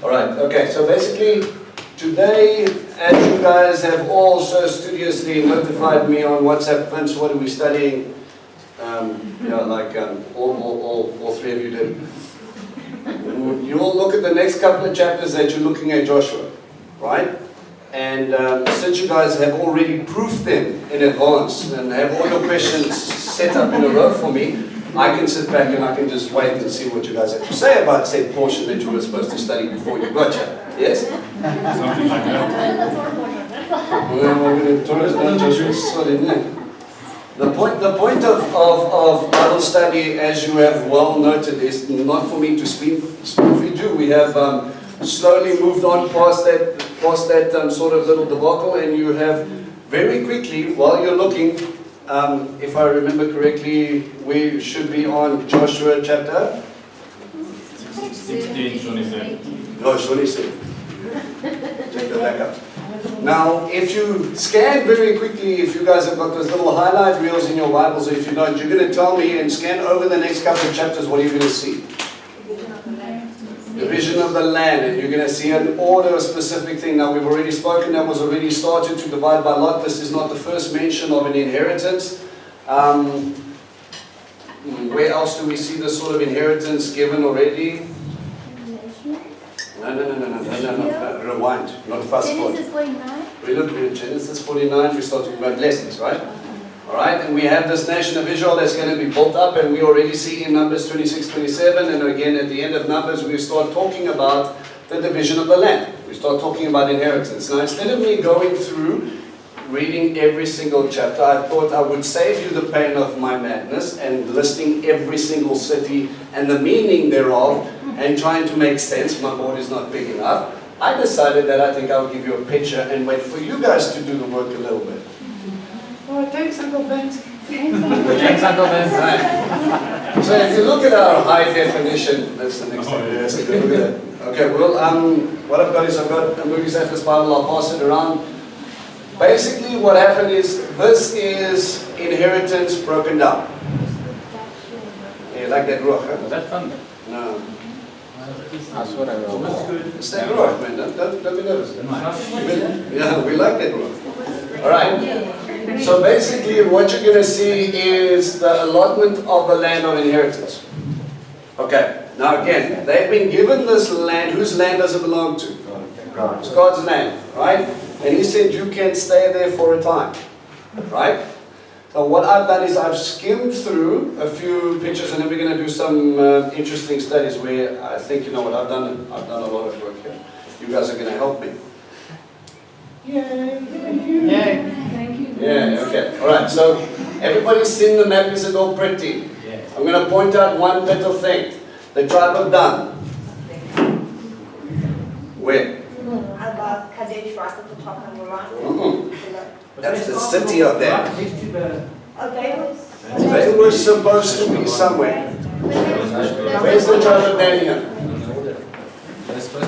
All right, okay, so basically today, as you guys have all so studiously notified me on WhatsApp, Vince, what are we studying? All three of you did. You will look at the next couple of chapters that you're looking at Joshua, right? And since you guys have already proofed them in advance and have all your questions set up in a row for me, I can sit back and I can just wait and see what you guys have to say about said portion that you were supposed to study before you got here. Yes? Something like that. The point of Bible study, as you have well noted, is not for me to speak for you. We have slowly moved on past that sort of little debacle, and you have very quickly, while you're looking, if I remember correctly, we should be on Joshua chapter 16, 27. No, 27. Check that back up. Now, if you scan very quickly, if you guys have got those little highlight reels in your Bibles, or if you don't, you're going to tell me and scan over the next couple of chapters, what are you going to see? Division of the land, and you're going to see an order, a specific thing. Now, we've already spoken, that was already started to divide by lot. This is not the first mention of an inheritance. Where else do we see this sort of inheritance given already? No. Rewind, not fast forward. Genesis 49. We look at Genesis 49, we start talking about blessings, right? Alright, and we have this nation of Israel that's going to be built up, and we already see in Numbers 26, 27, and again at the end of Numbers, we start talking about the division of the land. We start talking about inheritance. Now, instead of me going through reading every single chapter, I thought I would save you the pain of my madness and listing every single city and the meaning thereof and trying to make sense. My board is not big enough. I decided that I think I'll give you a picture and wait for you guys to do the work a little bit. Oh, thanks, Uncle Vince. Thanks, Uncle Vince. Right. So if you look at our high definition, that's the next thing. Yes, look at that. Okay, well, what I've got is I've got a Movies Atlas Bible. I'll pass it around. Basically, what happened is this is inheritance broken down. You like that ruach, huh? Was that fun? No. That's what I wrote. It's that ruach, man. Don't be nervous. Yeah, we like that ruach. All right. So basically, what you're going to see is the allotment of the land of inheritance. Okay. Now again, they've been given this land. Whose land does it belong to? It's God's land, right? And He said you can stay there for a time, right? So what I've done is I've skimmed through a few pictures, and then we're going to do some interesting studies where I think, you know what, I've done a lot of work here. You guys are going to help me. Yay! Thank you. Yeah, okay. All right, so everybody's seen the map. Is it all pretty? Yes. I'm going to point out one little thing. The tribe of Dan. Where? Above Kadesh, right at the top of the line. That's the city of Dan. They were supposed to be somewhere. Where's the tribe of Dan here?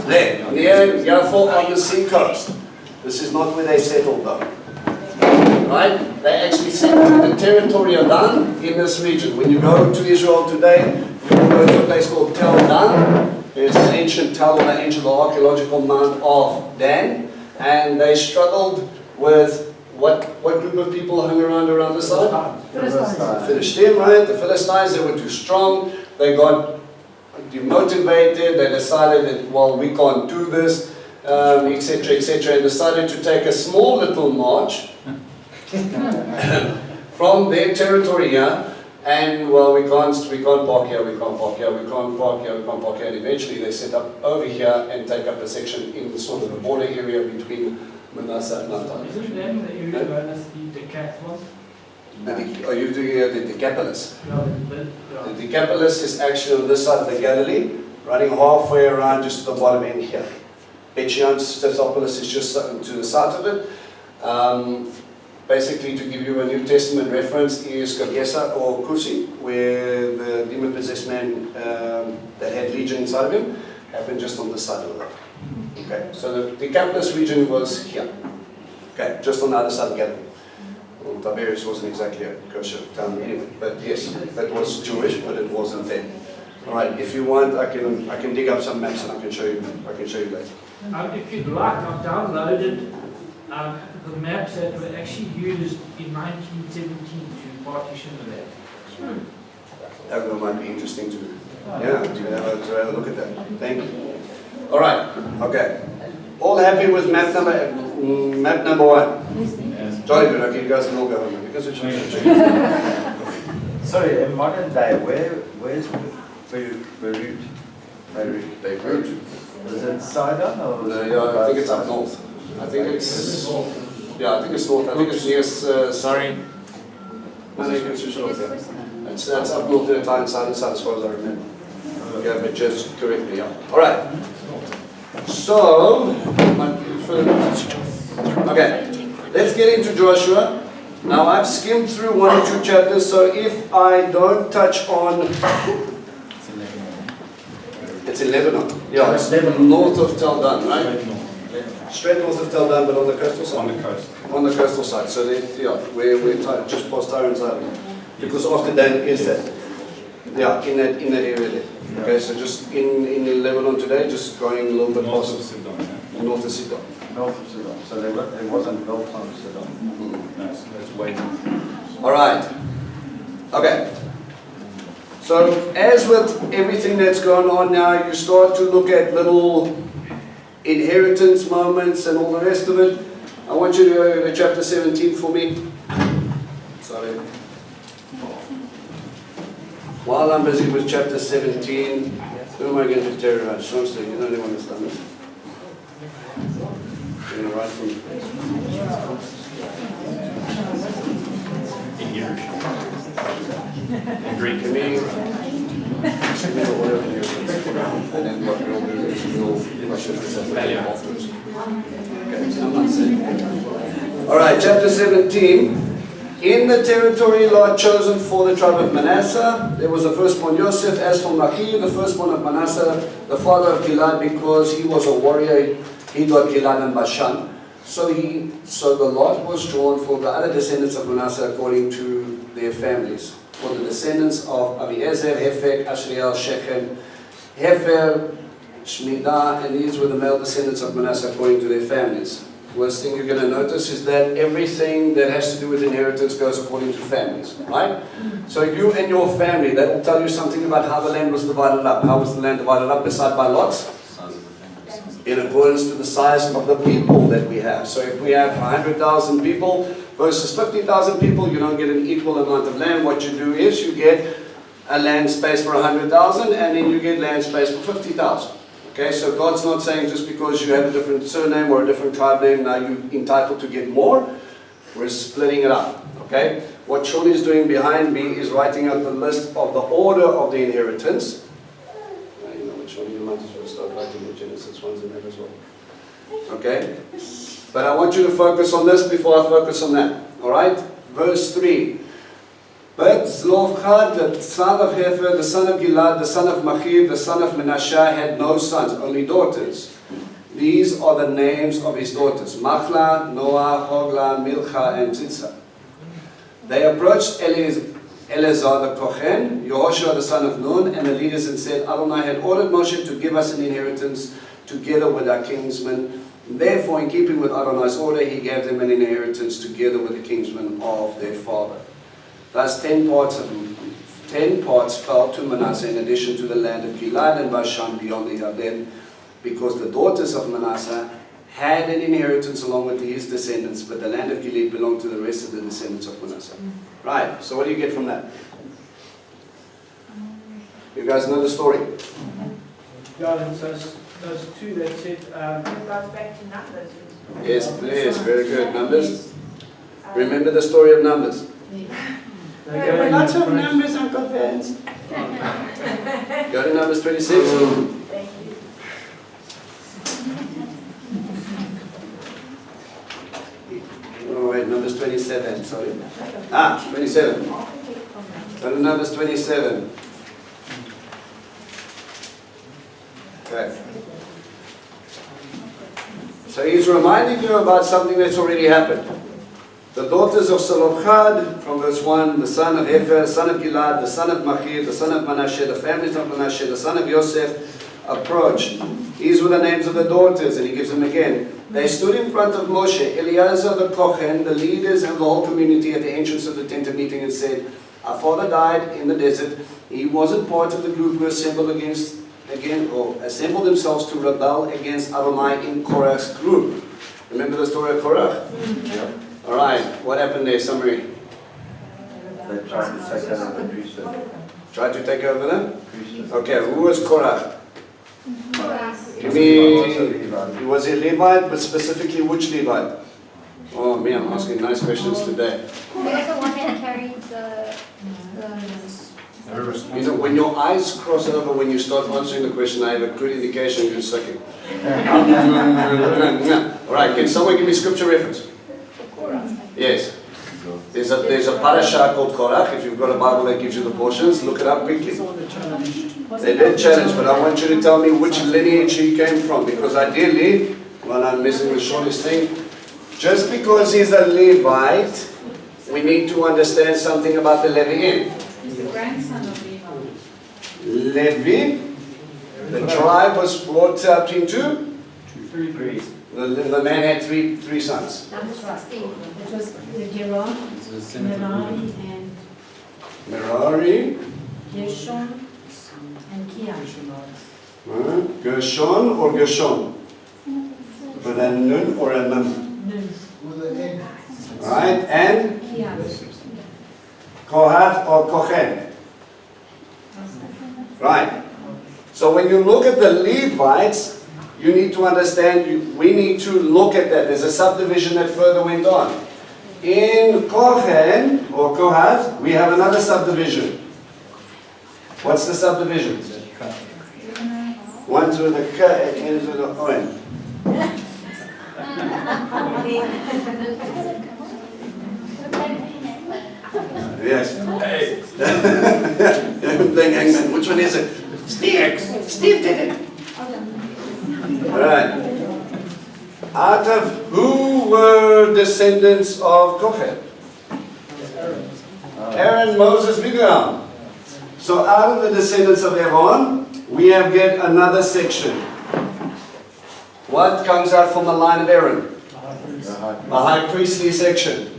There, near Yaffo on the sea coast. This is not where they settled though. Right? They actually settled in the territory of Dan in this region. When you go to Israel today, you will go to a place called Tel Dan. There's an ancient Tel, an ancient archaeological mount of Dan. And they struggled with what group of people hung around the side? Philistines, right? The Philistines, they were too strong. They got demotivated. They decided that, well, we can't do this, etc., and decided to take a small little march from their territory here. And, well, we can't park here, we can't park here, we can't park here, we can't park here. And eventually they set up over here and take up a section in sort of the border area between Manasseh and Naphtali. Isn't them that you known as the decathlon? Are you doing the Decapolis? No, The Decapolis is actually on this side of the Galilee, running halfway around just to the bottom end here. Bechian Stephopolis is just to the south of it. Basically, to give you a New Testament reference, is Gergesa or Kusi, where the demon-possessed man that had legion inside of him happened just on this side of the road. Okay, so the Decapolis region was here. Okay, just on the other side of Galilee. Well, Tiberias wasn't exactly a kosher town anyway, but yes, that was Jewish, but it wasn't then. All right, if you want, I can dig up some maps and I can show you later. If you'd like, I've downloaded the maps that were actually used in 1917 to partition the land. That might be interesting to have a look at that. Thank you. All right, okay. All happy with map number one? Jolly good, okay, you guys can all go home. Because Sorry, in modern day, where's Beirut? Beirut. Is it Sidon or? No, yeah, I think it's up north. I think it's north. I think it's near. Sorry. No, you can switch it off there. It's up north the Italian side and south as far as I remember. Yeah, but just correct me, yeah. All right. So, okay, let's get into Joshua. Now I've skimmed through 1 or 2 chapters, so if I don't touch on, it's in Lebanon. Yeah, it's north of Tel Dan, right? Straight north of Tel Dan, but on the coastal side. On the coast. On the coastal side, so we're just past Tyron's Island, because after Dan is that, in that area there. Okay, so just in Lebanon today, just going a little bit North of past Sidon, yeah? north of Sidon. North of Sidon. So they wasn't built on Sidon. That's way. All right. Okay. So as with everything that's going on now, you start to look at little inheritance moments and all the rest of it. I want you to go to chapter 17 for me. Sorry. While I'm busy with chapter 17, who am I going to terrorize? Shonster, you know anyone who's done this? You're going to write from In Irish. In Greek. Give me the order of inheritance. And then what we'll do is we'll rush it afterwards. Okay, so I'm not saying. All right, chapter 17. In the territory lot chosen for the tribe of Manasseh, there was the firstborn Joseph. As for Machir, the firstborn of Manasseh, the father of Gilad, because he was a warrior, he got Gilad and Bashan. So the lot was drawn for the other descendants of Manasseh according to their families. For the descendants of Abiezer, Hephek, Ashriel, Shechem, Hefer, Shmidah, and these were the male descendants of Manasseh according to their families. First thing you're going to notice is that everything that has to do with inheritance goes according to families, right? So you and your family, that will tell you something about how the land was divided up. How was the land divided up? Beside by lots? In accordance to the size of the people that we have. So if we have 100,000 people versus 50,000 people, you don't get an equal amount of land. What you do is you get a land space for 100,000 and then you get land space for 50,000. Okay, so God's not saying just because you have a different surname or a different tribe name, now you're entitled to get more. We're splitting it up. Okay, what Sean is doing behind me is writing out the list of the order of the inheritance. You know what, Sean, you might as well start writing the Genesis ones in there as well. Okay, but I want you to focus on this before I focus on that. All right, verse 3. But Zelophehad, the son of Hefer, the son of Gilad, the son of Machir, the son of Manasseh, had no sons, only daughters. These are the names of his daughters: Machla, Noah, Hogla, Milcha, and Tzitza. They approached Eleazar the Kohen, Yehoshua the son of Nun, and the leaders and said, Adonai had ordered Moshe to give us an inheritance together with our kinsmen. Therefore, in keeping with Adonai's order, he gave them an inheritance together with the kinsmen of their father. Thus 10 parts fell to Manasseh in addition to the land of Gilad and Bashan beyond the Yarden, because the daughters of Manasseh had an inheritance along with his descendants, but the land of Gilead belonged to the rest of the descendants of Manasseh. Right, so what do you get from that? You guys know the story? Yeah, and so those two that said, It goes back to Numbers. Yes, please, very good. Numbers? Remember the story of Numbers? there were lots of numbers. Uncle Vince. Go to Numbers 26. Thank you. Oh wait, Numbers 27, sorry. 27. Go to Numbers 27. Okay. So he's reminding you about something that's already happened. The daughters of Zelophehad, from verse 1, the son of Hefer, son of Gilad, the son of Machir, the son of Manasseh, the families of Manasseh, the son of Yosef, approached. These were the names of the daughters, and he gives them again. They stood in front of Moshe, Eleazar the Kohen, the leaders and the whole community at the entrance of the tent of meeting, and said, our father died in the desert. He wasn't part of the group who assembled assembled themselves to rebel against Adonai in Korah's group. Remember the story of Korah? Yeah. All right, what happened there? Summary. They tried to take over the priesthood. Tried to take over them? Priesthood. Okay, who was Korah? Give Also me, Levi. he was a Levite, but specifically which Levite? Oh, me, I'm asking nice questions today. Who was the one that carried the You know, when your eyes cross over when you start answering the question, I have a good indication you're sucking. All right, can someone give me scripture reference? Yes. There's a parasha called Korach. If you've got a Bible that gives you the portions, look it up quickly. They did challenge, but I want you to tell me which lineage he came from, because ideally, when I'm messing with Shorty's thing, just because he's a Levite, we need to understand something about the Levi'im. He's the grandson of Levi. Levi, the tribe was brought up into? Three. The man had three sons. Number 16. It was the Geron, Merari, and Merari, Gershon, and Kian. Gershon or Gershon? With a nun or a nun? Nun. Right, and Kian. Kohath or Kohen? Right. So when you look at the Levites, you need to understand, we need to look at that. There's a subdivision that further went on. In Kohen, or Kohath, we have another subdivision. What's the subdivision? One's with a K and ends with a O-N. Yes. Hey. Playing hangman. Which one is it? Steve. Steve did it. Alright. Out of who were descendants of Kohen? Aaron, Moses, Miriam. So out of the descendants of Aaron, we have yet another section. What comes out from the line of Aaron? A high priestly section.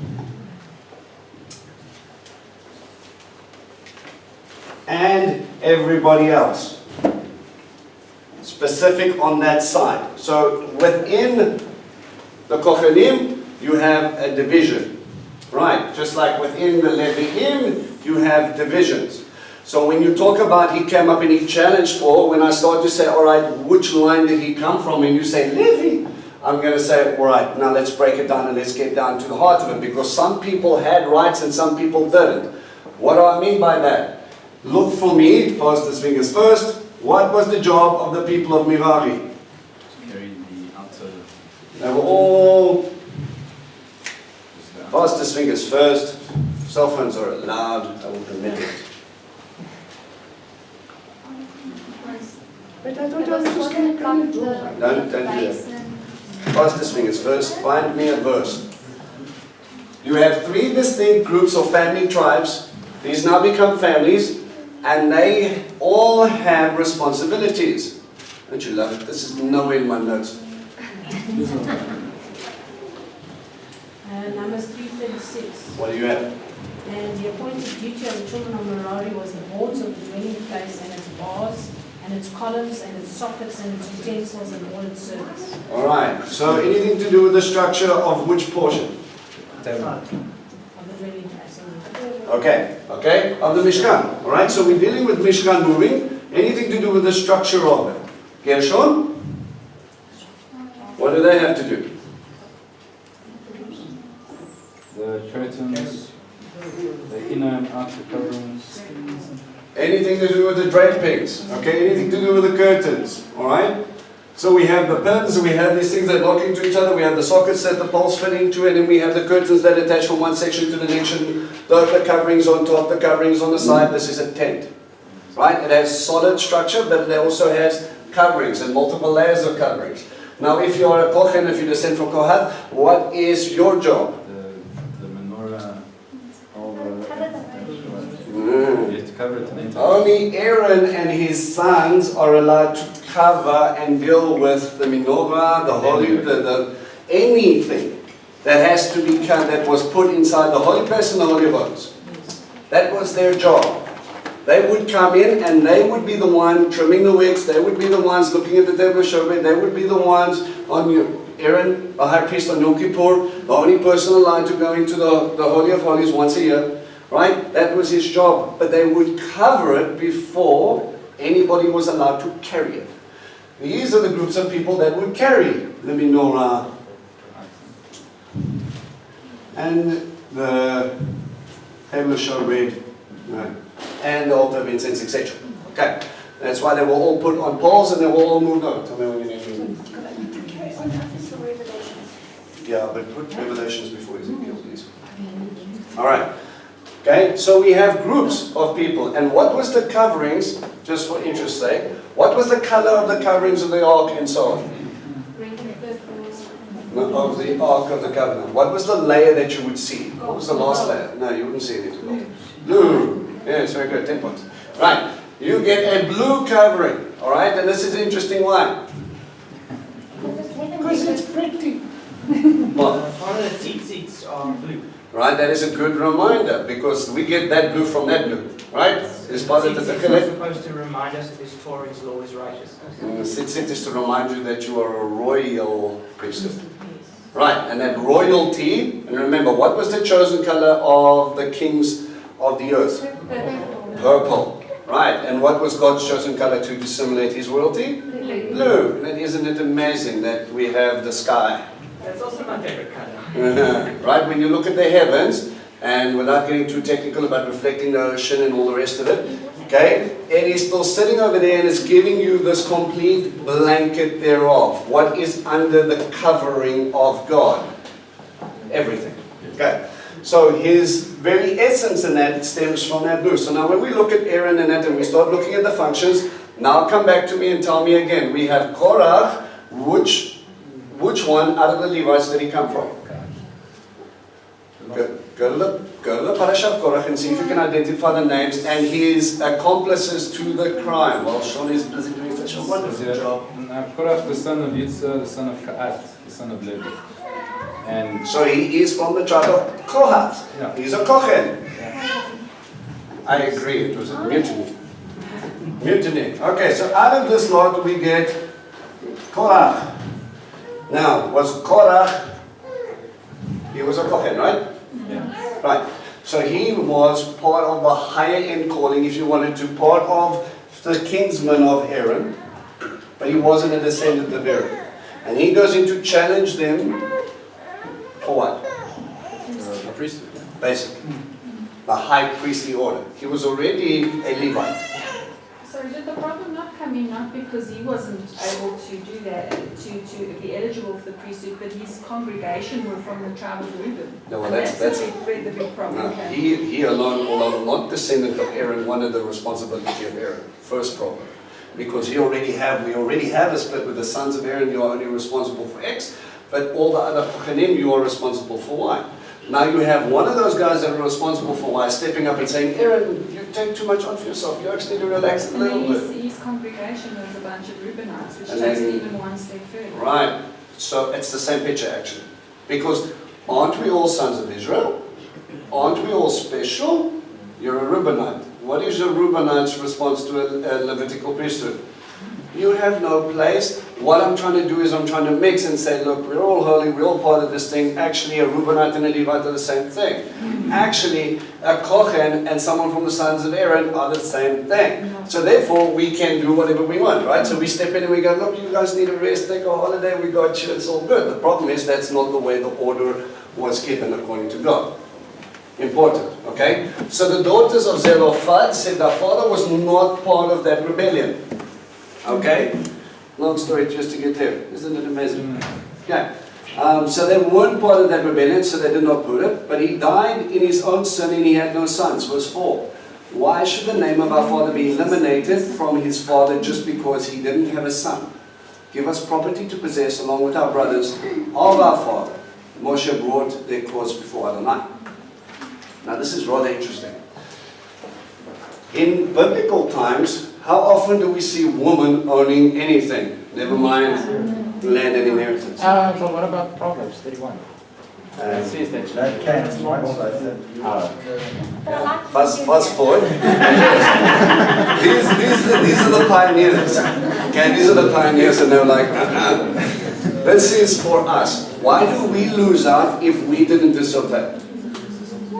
And everybody else. Specific on that side. So within the Kohanim, you have a division. Right, just like within the Levi'im, you have divisions. So when you talk about he came up and he challenged for, when I start to say, all right, which line did he come from? And you say, Levi. I'm going to say, all right, now let's break it down and let's get down to the heart of it. Because some people had rights and some people didn't. What do I mean by that? Look for me, fastest fingers first. What was the job of the people of Merari? Carry the outer. They were all fastest fingers first. Cell phones are allowed, I will permit it. But I thought I was just going to come. Don't do that. Fastest fingers first, find me a verse. You have three distinct groups of family tribes. These now become families, and they all have responsibilities. Don't you love it? This is nowhere in my notes. Numbers 3:36. What do you have? And the appointed duty of the children of Merari was the boards of the dwelling place and its bars and its columns and its sockets and its utensils and all its service. Alright, so anything to do with the structure of which portion? Of the dwelling place. Okay, of the Mishkan. Alright, so we're dealing with Mishkan moving. Anything to do with the structure of it? Gershon? What do they have to do? The curtains, the inner and outer coverings. Anything to do with the drapings, okay? Anything to do with the curtains, all right? So we have the pins, we have these things that lock into each other, we have the sockets that the poles fit into, and then we have the curtains that attach from one section to the next, the coverings on top, the coverings on the side. This is a tent, right? It has solid structure, but it also has coverings and multiple layers of coverings. Now, if you are a Kohen, if you descend from Kohath, what is your job? The cover it and enter. Only Aaron and his sons are allowed to cover and deal with the menorah, the holy, anything that has to be cut, that was put inside the holy place and the holy of holies. That was their job. They would come in and they would be the one trimming the wicks. They would be the ones looking at the table of showbread. They would be the ones on Aaron, the high priest on Yom Kippur, the only person allowed to go into the Holy of Holies once a year. Right? That was his job. But they would cover it before anybody was allowed to carry it. These are the groups of people that would carry the menorah and the table of showbread and the altar of incense, etc. Okay. That's why they were all put on poles and they were all moved on. Tell me when you need to move. Yeah, but put Revelations before Ezekiel, please. Alright. Okay, so we have groups of people. And what was the coverings, just for interest's sake, what was the color of the coverings of the ark and so on? Of the Ark of the Covenant. What was the layer that you would see? What was the last layer? No, you wouldn't see anything. Gold. Blue. Yes, very good. 10 points. Right. You get a blue covering. Alright, and this is interesting. Why? Because it's pretty. What? All the seats are blue. Right, that is a good reminder because we get that blue from that blue. Right? It's part of the supposed to remind us that His Torah, His law is righteous. Tzitzit is to remind you that you are a royal priesthood. Right, and that royalty, and remember, what was the chosen color of the kings of the earth? Purple. Right, and what was God's chosen color to dissimulate His royalty? Blue. And isn't it amazing that we have the sky? That's also my favorite color. Right, when you look at the heavens, and without getting too technical about reflecting the ocean and all the rest of it, okay, it is still sitting over there and it's giving you this complete blanket thereof. What is under the covering of God? Everything. Okay, so His very essence in that stems from that blue. So now when we look at Aaron and that and we start looking at the functions, now come back to me and tell me again. We have Korach, which one out of the Levites did he come from? Go to the parasha of Korach and see if you can identify the names and his accomplices to the crime. Well, Sean is busy doing such a wonderful job. Korach, the son of Yitzhak, the son of Ka'at, the son of Levi. And so he is from the tribe of Kohath. Yeah. He's a Kohen. Yeah. I agree, it was a mutiny. Mutiny. Okay, so out of this lot we get Korach. Now, was Korach, he was a Kohen, right? yeah. Right. So he was part of the higher end calling, if you wanted to, part of the kinsman of Aaron, but he wasn't a descendant of Aaron. And he goes in to challenge them for what? The priesthood. Basically. The high priestly order. He was already a Levite. So did the problem not come in not because he wasn't able to do that, to be eligible for the priesthood, but his congregation were from the tribe of Reuben? No, well, And that's where the big problem no, came. he alone, although not descendant of Aaron, wanted the responsibility of Aaron. First problem. Because we already have a split with the sons of Aaron, you are only responsible for X, but all the other Kohanim, you are responsible for Y. Now you have one of those guys that are responsible for Y stepping up and saying, Aaron, you take too much on for yourself, you actually need to relax a little bit. His congregation was a bunch of Reubenites, which And takes then- it even one step further. Right. So it's the same picture actually. Because aren't we all sons of Israel? Aren't we all special? You're a Reubenite. What is your Reubenite's response to a Levitical priesthood? You have no place. What I'm trying to do is I'm trying to mix and say, look, we're all holy, we're all part of this thing. Actually, a Reubenite and a Levite are the same thing. Actually, a Kohen and someone from the sons of Aaron are the same thing. So therefore, we can do whatever we want, right? So we step in and we go, look, you guys need a rest, take a holiday, we got you, it's all good. The problem is that's not the way the order was given according to God. Important, okay? So the daughters of Zelophehad said their father was not part of that rebellion. Okay? Long story just to get there. Isn't it amazing? Okay. So they weren't part of that rebellion, so they did not put it. But he died in his own sin and he had no sons. Verse 4. Why should the name of our father be eliminated from his father just because he didn't have a son? Give us property to possess along with our brothers of our father. Moshe brought their cause before Adonai. Now this is rather interesting. In biblical times, how often do we see women owning anything? Never mind land and inheritance. So what about Proverbs 31? It says that That came once, I said. Fast forward. these are the pioneers. Okay, these are the pioneers, and they're like, This is for us. Why do we lose out if we didn't disobey?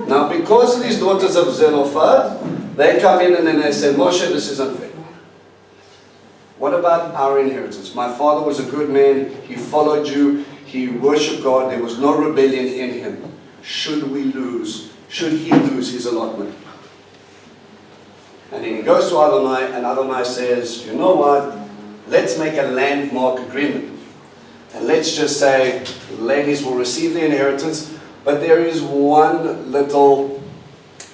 Now, because of these daughters of Zelophehad, they come in and then they say, Moshe, this is unfair. What about our inheritance? My father was a good man. He followed you. He worshipped God. There was no rebellion in him. Should he lose his allotment? And then he goes to Adonai, and Adonai says, you know what? Let's make a landmark agreement. And let's just say, ladies will receive the inheritance, but there is one little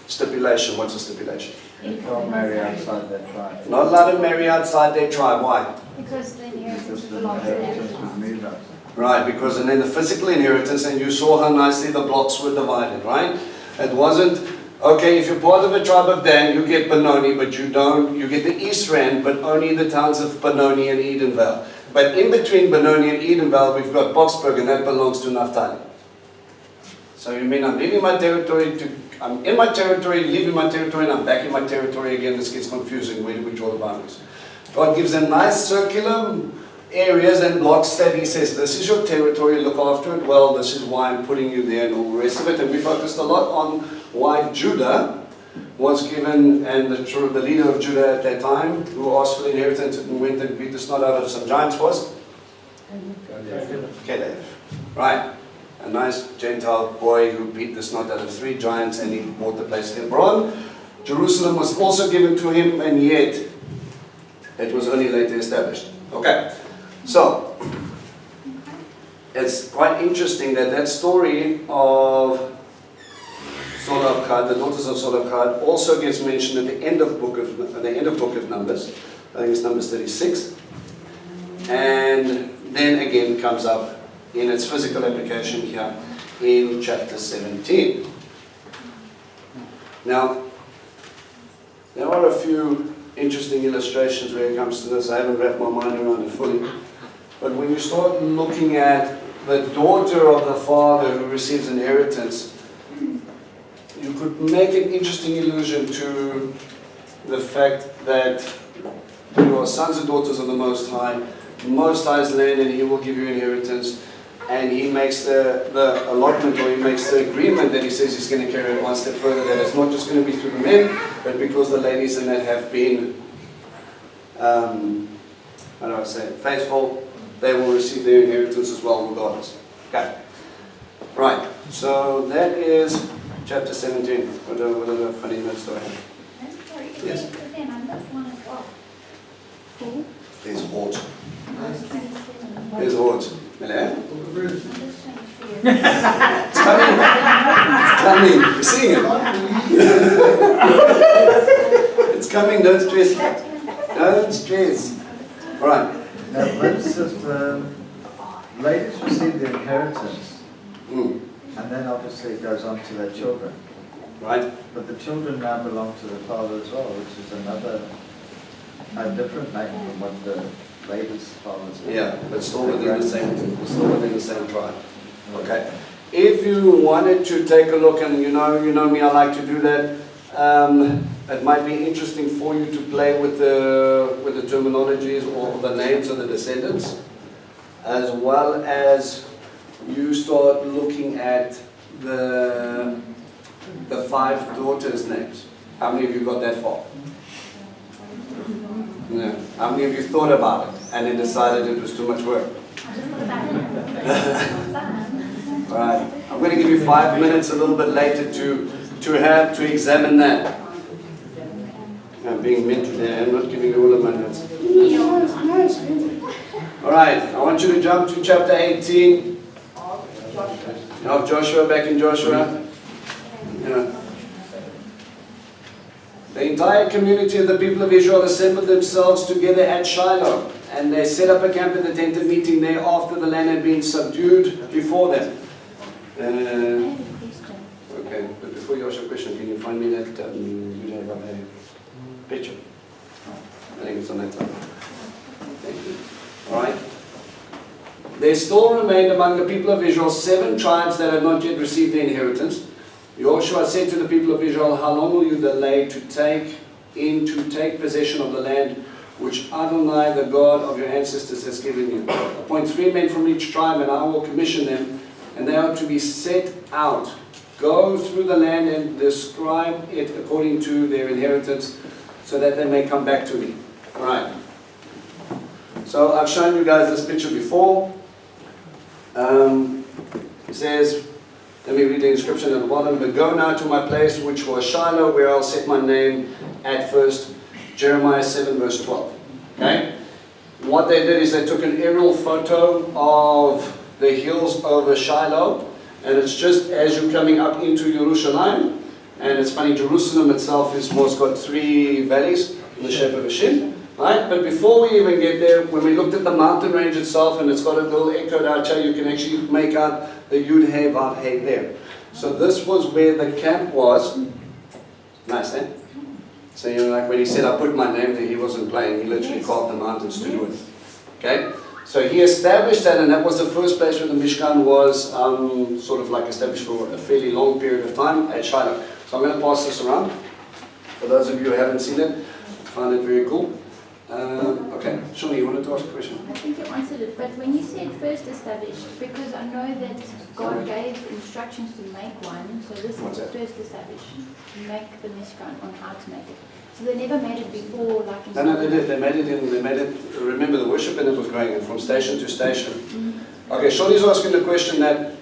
stipulation. What's the stipulation? You can't marry outside their tribe. Not allowed to marry outside their tribe. Why? Because the inheritance Because the belongs to inheritance them. was moved outside. Right, because and then the physical inheritance, and you saw how nicely the blocks were divided, right? It wasn't, okay, if you're part of the tribe of Dan, you get Benoni, but you don't, you get the East Rand, but only the towns of Benoni and Edenvale. But in between Benoni and Edenvale, we've got Boxburg, and that belongs to Naphtali. So you mean I'm leaving my territory I'm in my territory, leaving my territory, and I'm back in my territory again. This gets confusing. Where do we draw the boundaries? God gives them nice circular areas and blocks that he says, this is your territory, look after it well, this is why I'm putting you there, and all the rest of it. And we focused a lot on why Judah was given, and the leader of Judah at that time, who asked for the inheritance and went and beat the snot out of some giants, was Caleb. Right. A nice Gentile boy who beat the snot out of 3 giants, and he bought the place of Hebron. Jerusalem was also given to him, and yet it was only later established. Okay, so it's quite interesting that that story of Zelophehad, the daughters of Zelophehad, also gets mentioned at the end of book of Numbers. I think it's Numbers 36, and then again comes up in its physical application here in chapter 17. Now, there are a few interesting illustrations where it comes to this. I haven't wrapped my mind around it fully. But when you start looking at the daughter of the father who receives inheritance, you could make an interesting allusion to the fact that you are sons and daughters of the Most High. The Most High's land, and He will give you inheritance. And He makes the allotment, or He makes the agreement that He says He's going to carry it one step further, that it's not just going to be through the men, but because the ladies in that have been, how do I say it, faithful, they will receive their inheritance as well, regardless. Okay. Right. So that is chapter 17. What a funny notes do I have? I'm sorry, Yes. is there another one as well? Who? There's Hort. I was trying to see. There's Hort. Hello? I'm just trying to see it. It's coming. It's coming. You're seeing it. It's coming. Don't stress. Don't stress. All right. Now, for instance, the ladies receive the inheritance, Mm. and then obviously it goes on to their children. Right. But the children now belong to the father as well, which is a different name from what the ladies' fathers were. Yeah, but still within the same tribe. Okay. If you wanted to take a look, and you know me, I like to do that. It might be interesting for you to play with the terminologies or the names of the descendants, as well as you start looking at the 5 daughters' names. How many of you got that far? No. How many of you thought about it and then decided it was too much work? I just thought about it. All right. I'm going to give you 5 minutes a little bit later to examine that. I'm being meant today. I'm not giving you all of my notes. All right. I want you to jump to chapter 18 of Joshua. Back in Joshua. Yeah. The entire community of the people of Israel assembled themselves together at Shiloh, and they set up a camp in the tent of meeting there after the land had been subdued before them. Okay, but before you ask your question, can you find me that you have up there? picture. I think it's on that side. Thank you. Alright. There still remained among the people of Israel 7 tribes that had not yet received their inheritance. Joshua said to the people of Israel, how long will you delay to take possession of the land which Adonai, the God of your ancestors, has given you? Appoint 3 men from each tribe, and I will commission them, and they are to be set out. Go through the land and describe it according to their inheritance, so that they may come back to me. Alright. So I've shown you guys this picture before. It says, let me read the inscription at the bottom. But go now to my place, which was Shiloh, where I'll set my name at first. Jeremiah 7 verse 12. Okay? What they did is they took an aerial photo of the hills over Shiloh, and it's just as you're coming up into Jerusalem. And it's funny, Jerusalem itself was got 3 valleys in the shape of a shin. Right? But before we even get there, when we looked at the mountain range itself, and it's got a little echoed out here, you can actually make out the Yud Hey Vav Hey there. So this was where the camp was. Nice, eh? So you know, like when he said, I put my name there, he wasn't playing. He literally carved the mountains to do it. Okay? So he established that, and that was the first place where the Mishkan was sort of like established for a fairly long period of time at Shiloh. So I'm going to pass this around. For those of you who haven't seen it, I find it very cool. Okay, Shoni, you wanted to ask a question? I think you answered it, but when you said first established, because I know that God gave instructions to make one, so this What's is that? first established, make the Mishkan on how to make it. So they never made it before, like in No, they did. They made it, remember the worship, and it was going from station to station. Okay, Shoni's asking the question that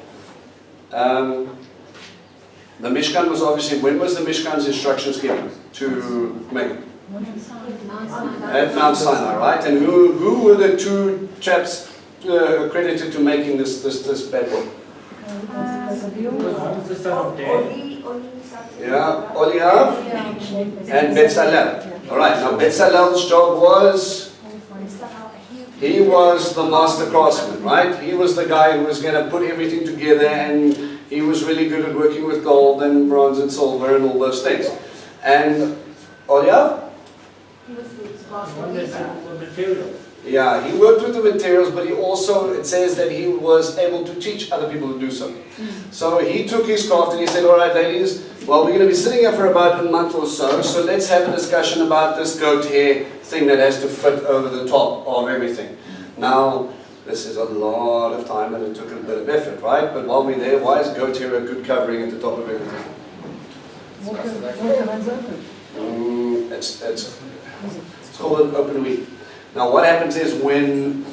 the Mishkan was obviously, when was the Mishkan's instructions given to make it? At Mount Sinai, right? And who were the 2 chaps accredited to making this bad book? What is the son of Dan? Yeah, Oliav and Bezalel. Alright, now Bezalel's job was, he was the master craftsman, right? He was the guy who was going to put everything together, and he was really good at working with gold and bronze and silver and all those things. And Oliav? One that's the material. Yeah, he worked with the materials, but he also, it says that he was able to teach other people to do so. So he took his craft and he said, all right, ladies, well, we're going to be sitting here for about a month or so let's have a discussion about this goat hair thing that has to fit over the top of everything. Now, this is a lot of time and it took a bit of effort, right? But while we're there, why is goat hair a good covering at the top of everything? It's called an open weave. Now what happens is when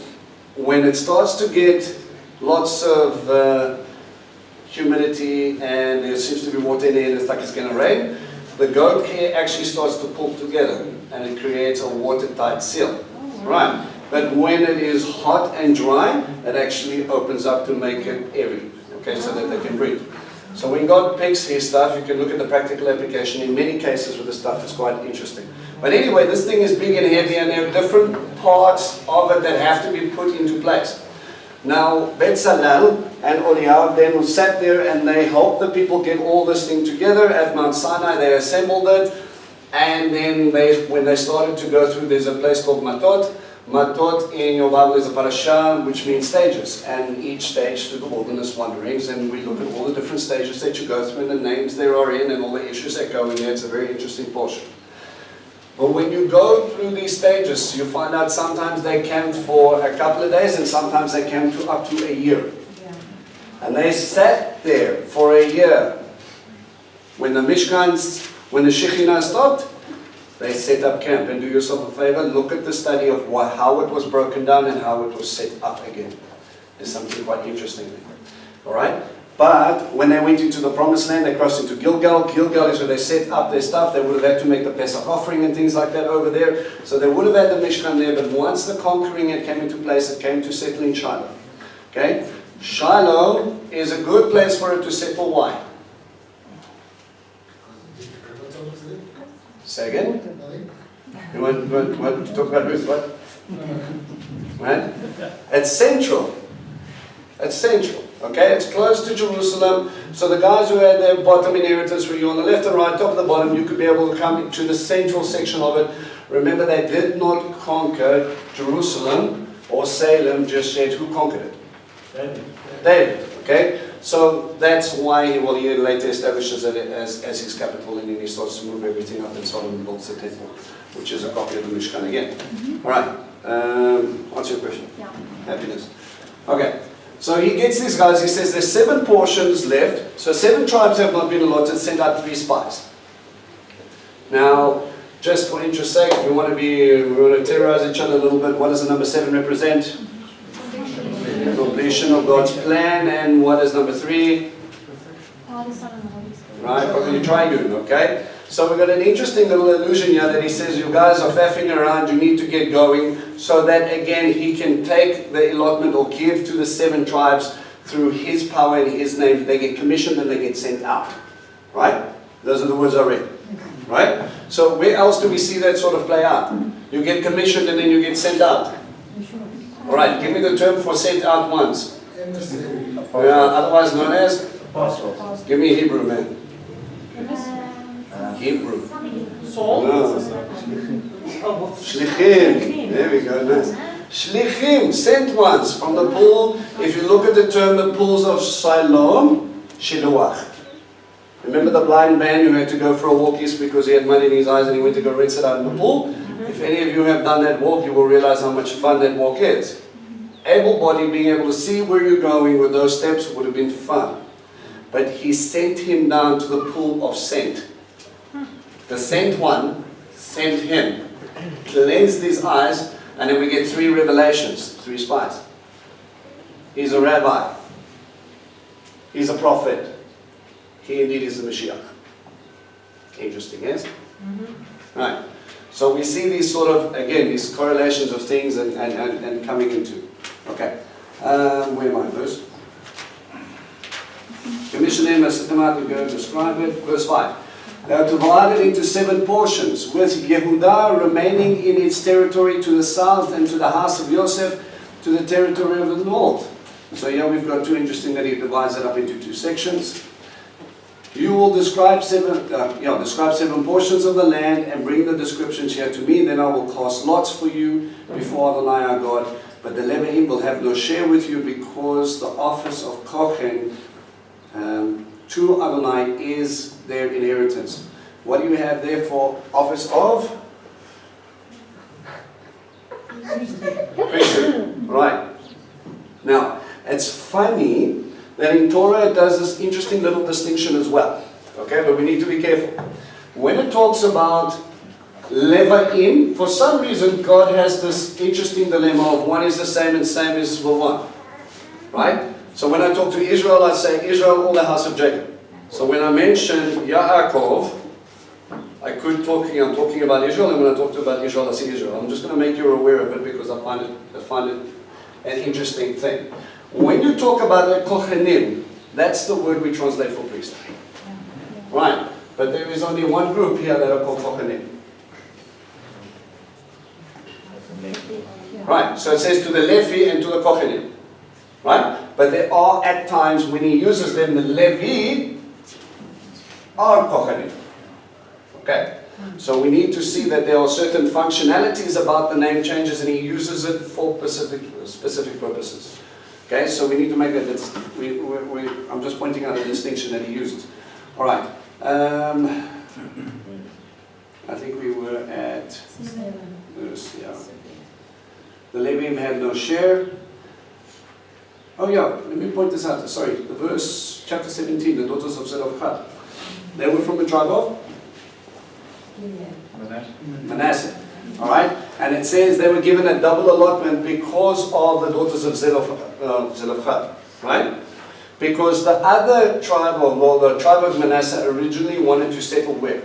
it starts to get lots of humidity and there seems to be water in there and it's like it's going to rain, the goat hair actually starts to pull together and it creates a watertight seal. Right. But when it is hot and dry, it actually opens up to make it airy, okay, so that they can breathe. So when God picks his stuff, you can look at the practical application. In many cases with the stuff, it's quite interesting. But anyway, this thing is big and heavy, and there are different parts of it that have to be put into place. Now, Bezalel and Oliav then sat there and they helped the people get all this thing together at Mount Sinai. They assembled it, and then when they started to go through, there's a place called Matot. Matot in your Bible is a parasha, which means stages, and each stage through the wilderness wanderings, and we look at all the different stages that you go through and the names there are in and all the issues that go in there. It's a very interesting portion. But when you go through these stages, you find out sometimes they camp for a couple of days and sometimes they camp to up to a year. And they sat there for a year. When the Shekhinah stopped, they set up camp. And do yourself a favor, look at the study of how it was broken down and how it was set up again. There's something quite interesting there. Alright? But when they went into the promised land, they crossed into Gilgal. Gilgal is where they set up their stuff. They would have had to make the Pesach offering and things like that over there. So they would have had the Mishkan there. But once the conquering had came into place, it came to settle in Shiloh. Okay? Shiloh is a good place for it to settle. Why? Say again? You want to talk about Ruth, what? Right? It's central. It's central. Okay, it's close to Jerusalem. So the guys who had their bottom inheritance, where you're on the left and right, top and the bottom, you could be able to come to the central section of it. Remember, they did not conquer Jerusalem or Salem just yet. Who conquered it? David. Okay, so that's why he later establishes it as his capital, and then he starts to move everything up, and Solomon builds the temple, which is a copy of the Mishkan again. All right, what's your question? Yeah. Happiness. Okay, so he gets these guys, he says there's 7 portions left, so 7 tribes have not been allotted, send out 3 spies. Now, just for interest's sake, we want to terrorize each other a little bit. What does the number 7 represent? Completion of God's plan. And what is number 3? Father, Son, and Holy Spirit. Right, probably triune, okay? So we've got an interesting little allusion here that he says you guys are faffing around, you need to get going, so that again he can take the allotment or give to the 7 tribes through his power and his name. They get commissioned and they get sent out. Right? Those are the words I read. Right? So where else do we see that sort of play out? You get commissioned and then you get sent out. Alright, give me the term for sent out ones. Otherwise known as? Apostles. Give me Hebrew, man. Hebrew. No. Shlichim. There we go, nice. Shlichim, sent ones from the pool. If you look at the term, the pools of Siloam, Shiluach. Remember the blind man who had to go for a walk east because he had mud in his eyes and he went to go rinse it out in the pool? If any of you have done that walk, you will realize how much fun that walk is. Able-bodied, being able to see where you're going with those steps would have been fun. But he sent him down to the pool of scent. The sent one sent him, cleansed his eyes, and then we get 3 revelations, 3 spies. He's a rabbi. He's a prophet. He indeed is the Mashiach. Interesting, yes? Right. So we see these sort of, again, these correlations of things and coming into. Okay. Where am I? Verse? Commission them as set them out and go describe it. Verse 5. They are divided into 7 portions, with Yehudah remaining in its territory to the south, and to the house of Yosef to the territory of the north. So here we've got 2 interesting that he divides it up into 2 sections. You will describe 7 portions of the land and bring the descriptions here to me. Then I will cast lots for you before Adonai our God. But the Leviim will have no share with you, because the office of Kohen to Adonai is their inheritance. What do you have there for office of? Priesthood. Right. Now, it's funny that in Torah it does this interesting little distinction as well. Okay, but we need to be careful. When it talks about Leviim, for some reason God has this interesting dilemma of one is the same and same is for one. Right? So when I talk to Israel, I say Israel, all the house of Jacob. So when I mention Yaakov, I'm talking about Israel, and when I talk about Israel, I say Israel. I'm just going to make you aware of it because I find it an interesting thing. When you talk about the Kohanim, that's the word we translate for priest. Right. But there is only one group here that are called Kohanim. Right. So it says to the Levi and to the Kohanim. Right? But there are at times when he uses them, the Levi are Kohanim. Okay. So we need to see that there are certain functionalities about the name changes, and he uses it for specific purposes. Okay, so we need to make that. I'm just pointing out a distinction that he uses. All right. I think we were at verse, yeah. The Leviim had no share. Oh yeah, let me point this out. Sorry, the verse, chapter 17, the daughters of Zelophehad. They were from the tribe of Manasseh. All right, and it says they were given a double allotment because of the daughters of Zelophehad. Right? Because the other tribe the tribe of Manasseh originally wanted to settle where?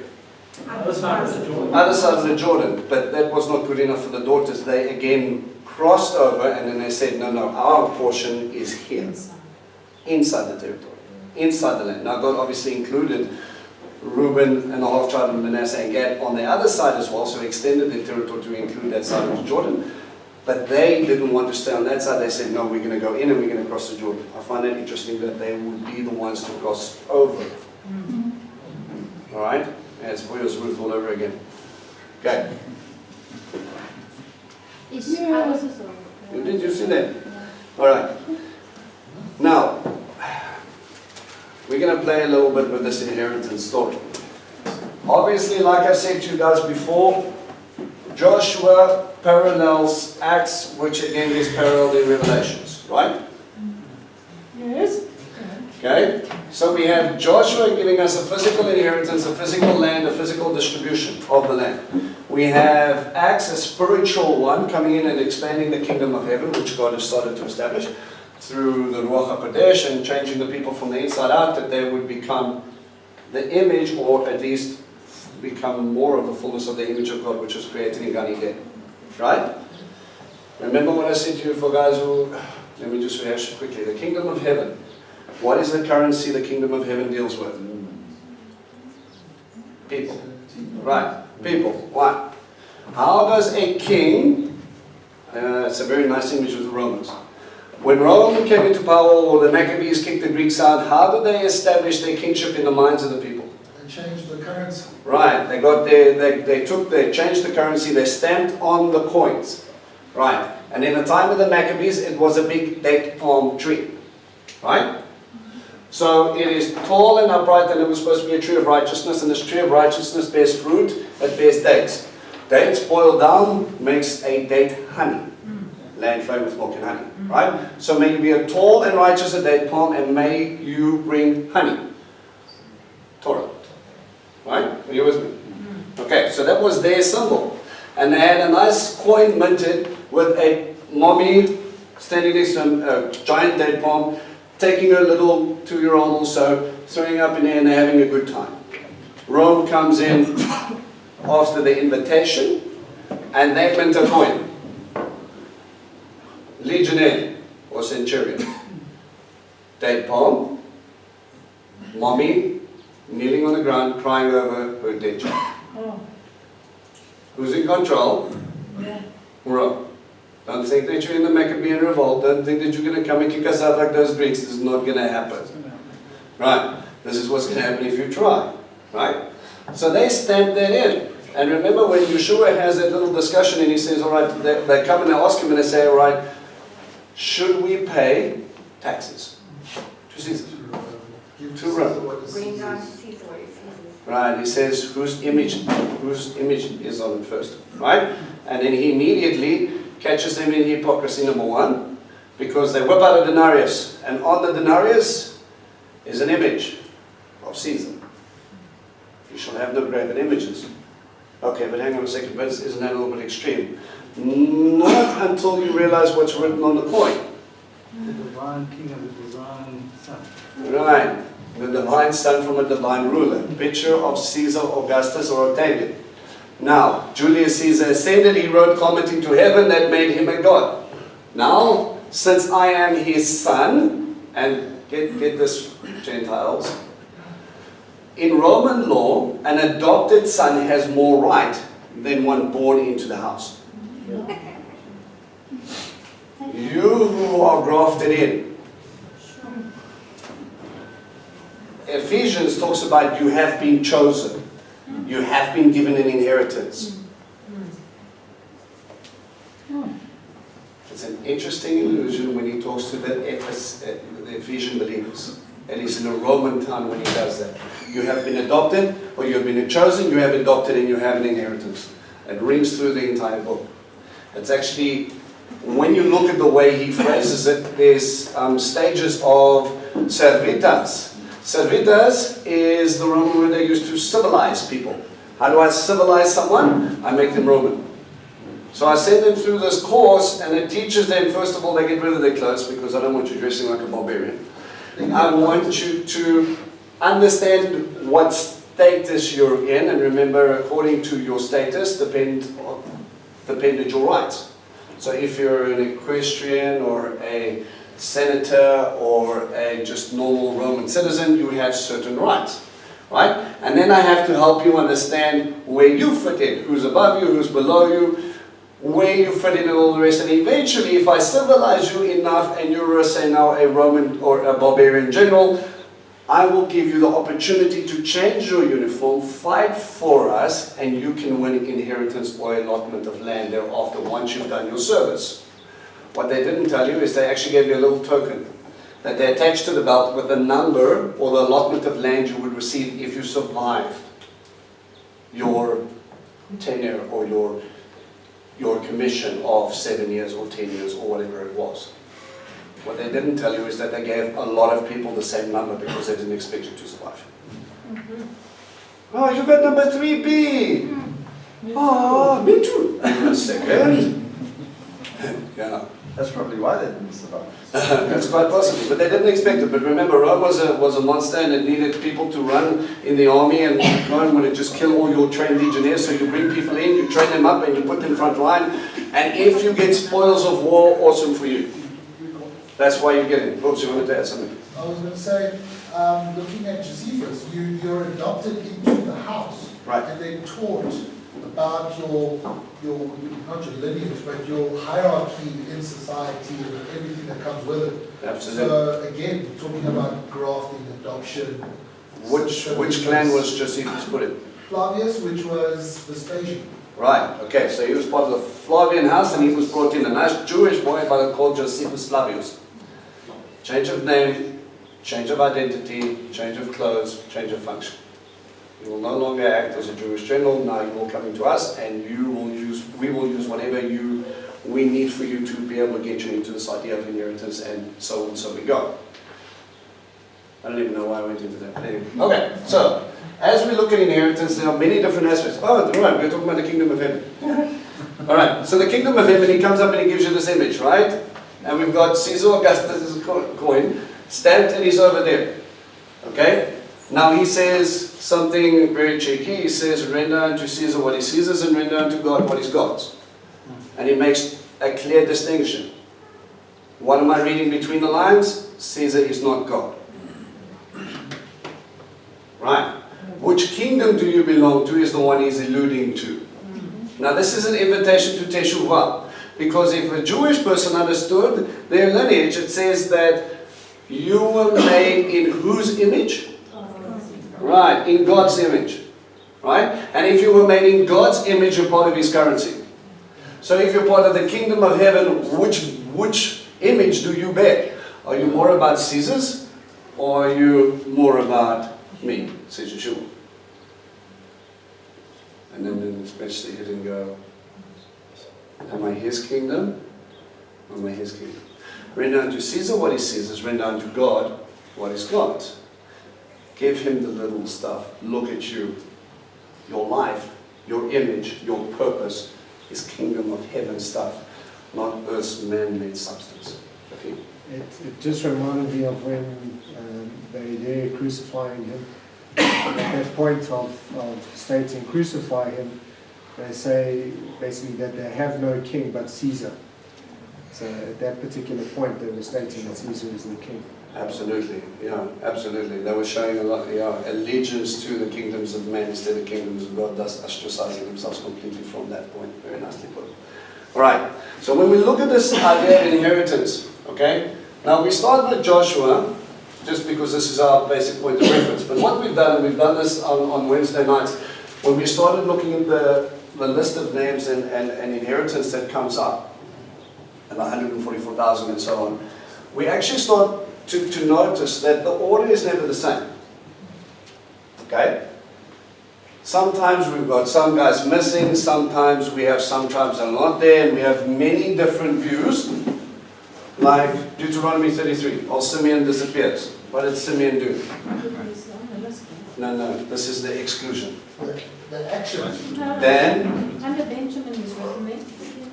Other side of the Jordan. Other side of the Jordan, but that was not good enough for the daughters. They again crossed over, and then they said, no, our portion is here, inside the territory, inside the land. Now God obviously included Reuben and the half tribe of Manasseh and Gad on the other side as well, so he extended their territory to include that side of Jordan. But they didn't want to stay on that side. They said, no, we're going to go in and we're going to cross the Jordan. I find it interesting that they would be the ones to cross over. All right? Yeah, it's Boyer's Ruth all over again. Okay. Did you see that? All right. Now, we're going to play a little bit with this inheritance story. Obviously, like I said to you guys before, Joshua parallels Acts, which again is paralleled in Revelations, right? Yes. Okay? So we have Joshua giving us a physical inheritance, a physical land, a physical distribution of the land. We have Acts, a spiritual one, coming in and expanding the kingdom of heaven, which God has started to establish through the Ruach HaKodesh and changing the people from the inside out, that they would become the image, or at least become more of the fullness of the image of God, which was created in Gan Eden. Right? Remember what I said to you for guys who, let me just rehash quickly. The kingdom of heaven. What is the currency the kingdom of heaven deals with? People. Right. People. Why? How does a king, it's a very nice image with the Romans. When Rome came into power, or the Maccabees kicked the Greeks out, how did they establish their kingship in the minds of the people? They changed the currency. Right, they changed the currency, they stamped on the coins. Right, and in the time of the Maccabees, it was a big date palm tree. Right? So it is tall and upright, and it was supposed to be a tree of righteousness, and this tree of righteousness bears fruit, it bears dates. Dates boiled down makes a date honey. Land flowing with milk and honey. Right? So may you be a tall and righteous a date palm, and may you bring honey. Torah. Right? Are you with me? Okay, so that was their symbol. And they had a nice coin minted with a mommy standing next to a giant date palm, taking her little 2-year-old also, throwing up in the air, and they're having a good time. Rome comes in after the invitation, and they mint a coin. Legionnaire or centurion. Date palm, mommy kneeling on the ground, crying over her dead child. Oh. Who's in control? Yeah. Rome. Don't think that you're in the Maccabean revolt. Don't think that you're going to come and kick us out like those Greeks. This is not going to happen. Right? This is what's going to happen if you try. Right? So they stamped that in. And remember when Yeshua has that little discussion and he says, all right, they come and they ask him and they say, all right, should we pay taxes to Caesar? To Rome. Bring down to Caesar what is Caesar's. Right, he says whose image is on it first, right? And then he immediately catches them in hypocrisy, number one, because they whip out a denarius, and on the denarius is an image of Caesar. You shall have no graven images. Okay, but hang on a second, but isn't that a little bit extreme? Not until you realize what's written on the coin. The divine king of the divine son. Right. The divine son from a divine ruler. Picture of Caesar Augustus or Octavian. Now, Julius Caesar ascended, he rode commenting to heaven, that made him a god. Now, since I am his son, and get this, Gentiles, in Roman law, an adopted son has more right than one born into the house. You who are grafted in. Ephesians talks about you have been chosen. You have been given an inheritance. It's an interesting illusion when he talks to the Ephesian believers. It is in a Roman tongue when he does that. You have been adopted, or you have been chosen, you have adopted, and you have an inheritance. It rings through the entire book. It's actually, when you look at the way he phrases it, there's stages of servitas. Servitas is the Roman word they used to civilize people. How do I civilize someone? I make them Roman. So I send them through this course, and it teaches them, first of all, they get rid of their clothes, because I don't want you dressing like a barbarian. I want you to understand what status you're in, and remember, according to your status, depended your rights. So if you're an equestrian or a senator or a just normal Roman citizen, you have certain rights, right? And then I have to help you understand where you fit in, who's above you, who's below you, where you fit in and all the rest. And eventually, if I civilize you enough and you're, say, now a Roman or a barbarian general, I will give you the opportunity to change your uniform, fight for us, and you can win inheritance or allotment of land thereafter once you've done your service. What they didn't tell you is they actually gave you a little token that they attached to the belt with the number or the allotment of land you would receive if you survived your tenure or your commission of 7 years or 10 years or whatever it was. What they didn't tell you is that they gave a lot of people the same number because they didn't expect you to survive. Oh, you got number 3B. Oh, me too. Hang on a second. Yeah. That's probably why they didn't survive. That's quite possible, but they didn't expect it. But remember, Rome was a monster and it needed people to run in the army, and Rome would just kill all your trained legionnaires. So you bring people in, you train them up, and you put them front line. And if you get spoils of war, awesome for you. That's why you get it. Oops, you wanted to add something? I was going to say, looking at Josephus, you're adopted into the house. Right. And then taught about your not your lineage, but your hierarchy in society and everything that comes with it. Absolutely. So again, talking about grafting, adoption. Which clan was Josephus put in? Flavius, which was Vespasian. Right, okay, so he was part of the Flavian house and he was brought in. A nice Jewish boy called Josephus Flavius. Change of name, change of identity, change of clothes, change of function. You will no longer act as a Jewish general. Now you will come into us, and we will use whatever we need for you to be able to get you into this idea of inheritance, and so on. So we go. I don't even know why I went into that. Anyway. Okay, so as we look at inheritance, there are many different aspects. Oh, right, we're talking about the kingdom of heaven. All right, so the kingdom of heaven, he comes up and he gives you this image, right? And we've got Caesar Augustus' coin stamped, and he's over there. Okay. Now he says something very cheeky. He says, render unto Caesar what is Caesar's and render unto God what is God's. And he makes a clear distinction. What am I reading between the lines? Caesar is not God. Right. Which kingdom do you belong to is the one he's alluding to. Now this is an invitation to Teshuvah. Because if a Jewish person understood their lineage, it says that you were made in whose image? Right, in God's image. Right? And if you were made in God's image, you're part of His currency. So if you're part of the kingdom of heaven, which image do you bear? Are you more about Caesar's, or are you more about me, says Yeshua? And then especially you didn't go, am I His kingdom? Or am I His kingdom? Render unto Caesar what is Caesar's, render unto God what is God's. Give Him the little stuff. Look at you. Your life, your image, your purpose is kingdom of heaven stuff, not earth's man-made substance. Okay? It just reminded me of when they were crucifying Him. At that point of stating crucify Him, they say basically that they have no king but Caesar. So at that particular point they were stating that Caesar is the king. Absolutely, yeah, absolutely. They were showing a lot, allegiance to the kingdoms of men instead of kingdoms of God, thus ostracizing themselves completely from that point. Very nicely put. All right, so when we look at this idea of inheritance, okay, now we start with Joshua, just because this is our basic point of reference. But what we've done, and we've done this on Wednesday nights, when we started looking at the list of names and inheritance that comes up, and 144,000 and so on, we actually start to notice that the order is never the same. Okay? Sometimes we've got some guys missing, sometimes we have some tribes that are not there, and we have many different views. Like Deuteronomy 33, all Simeon disappears. What did Simeon do? No, this is the exclusion. The action. Then, Under Benjamin is written there.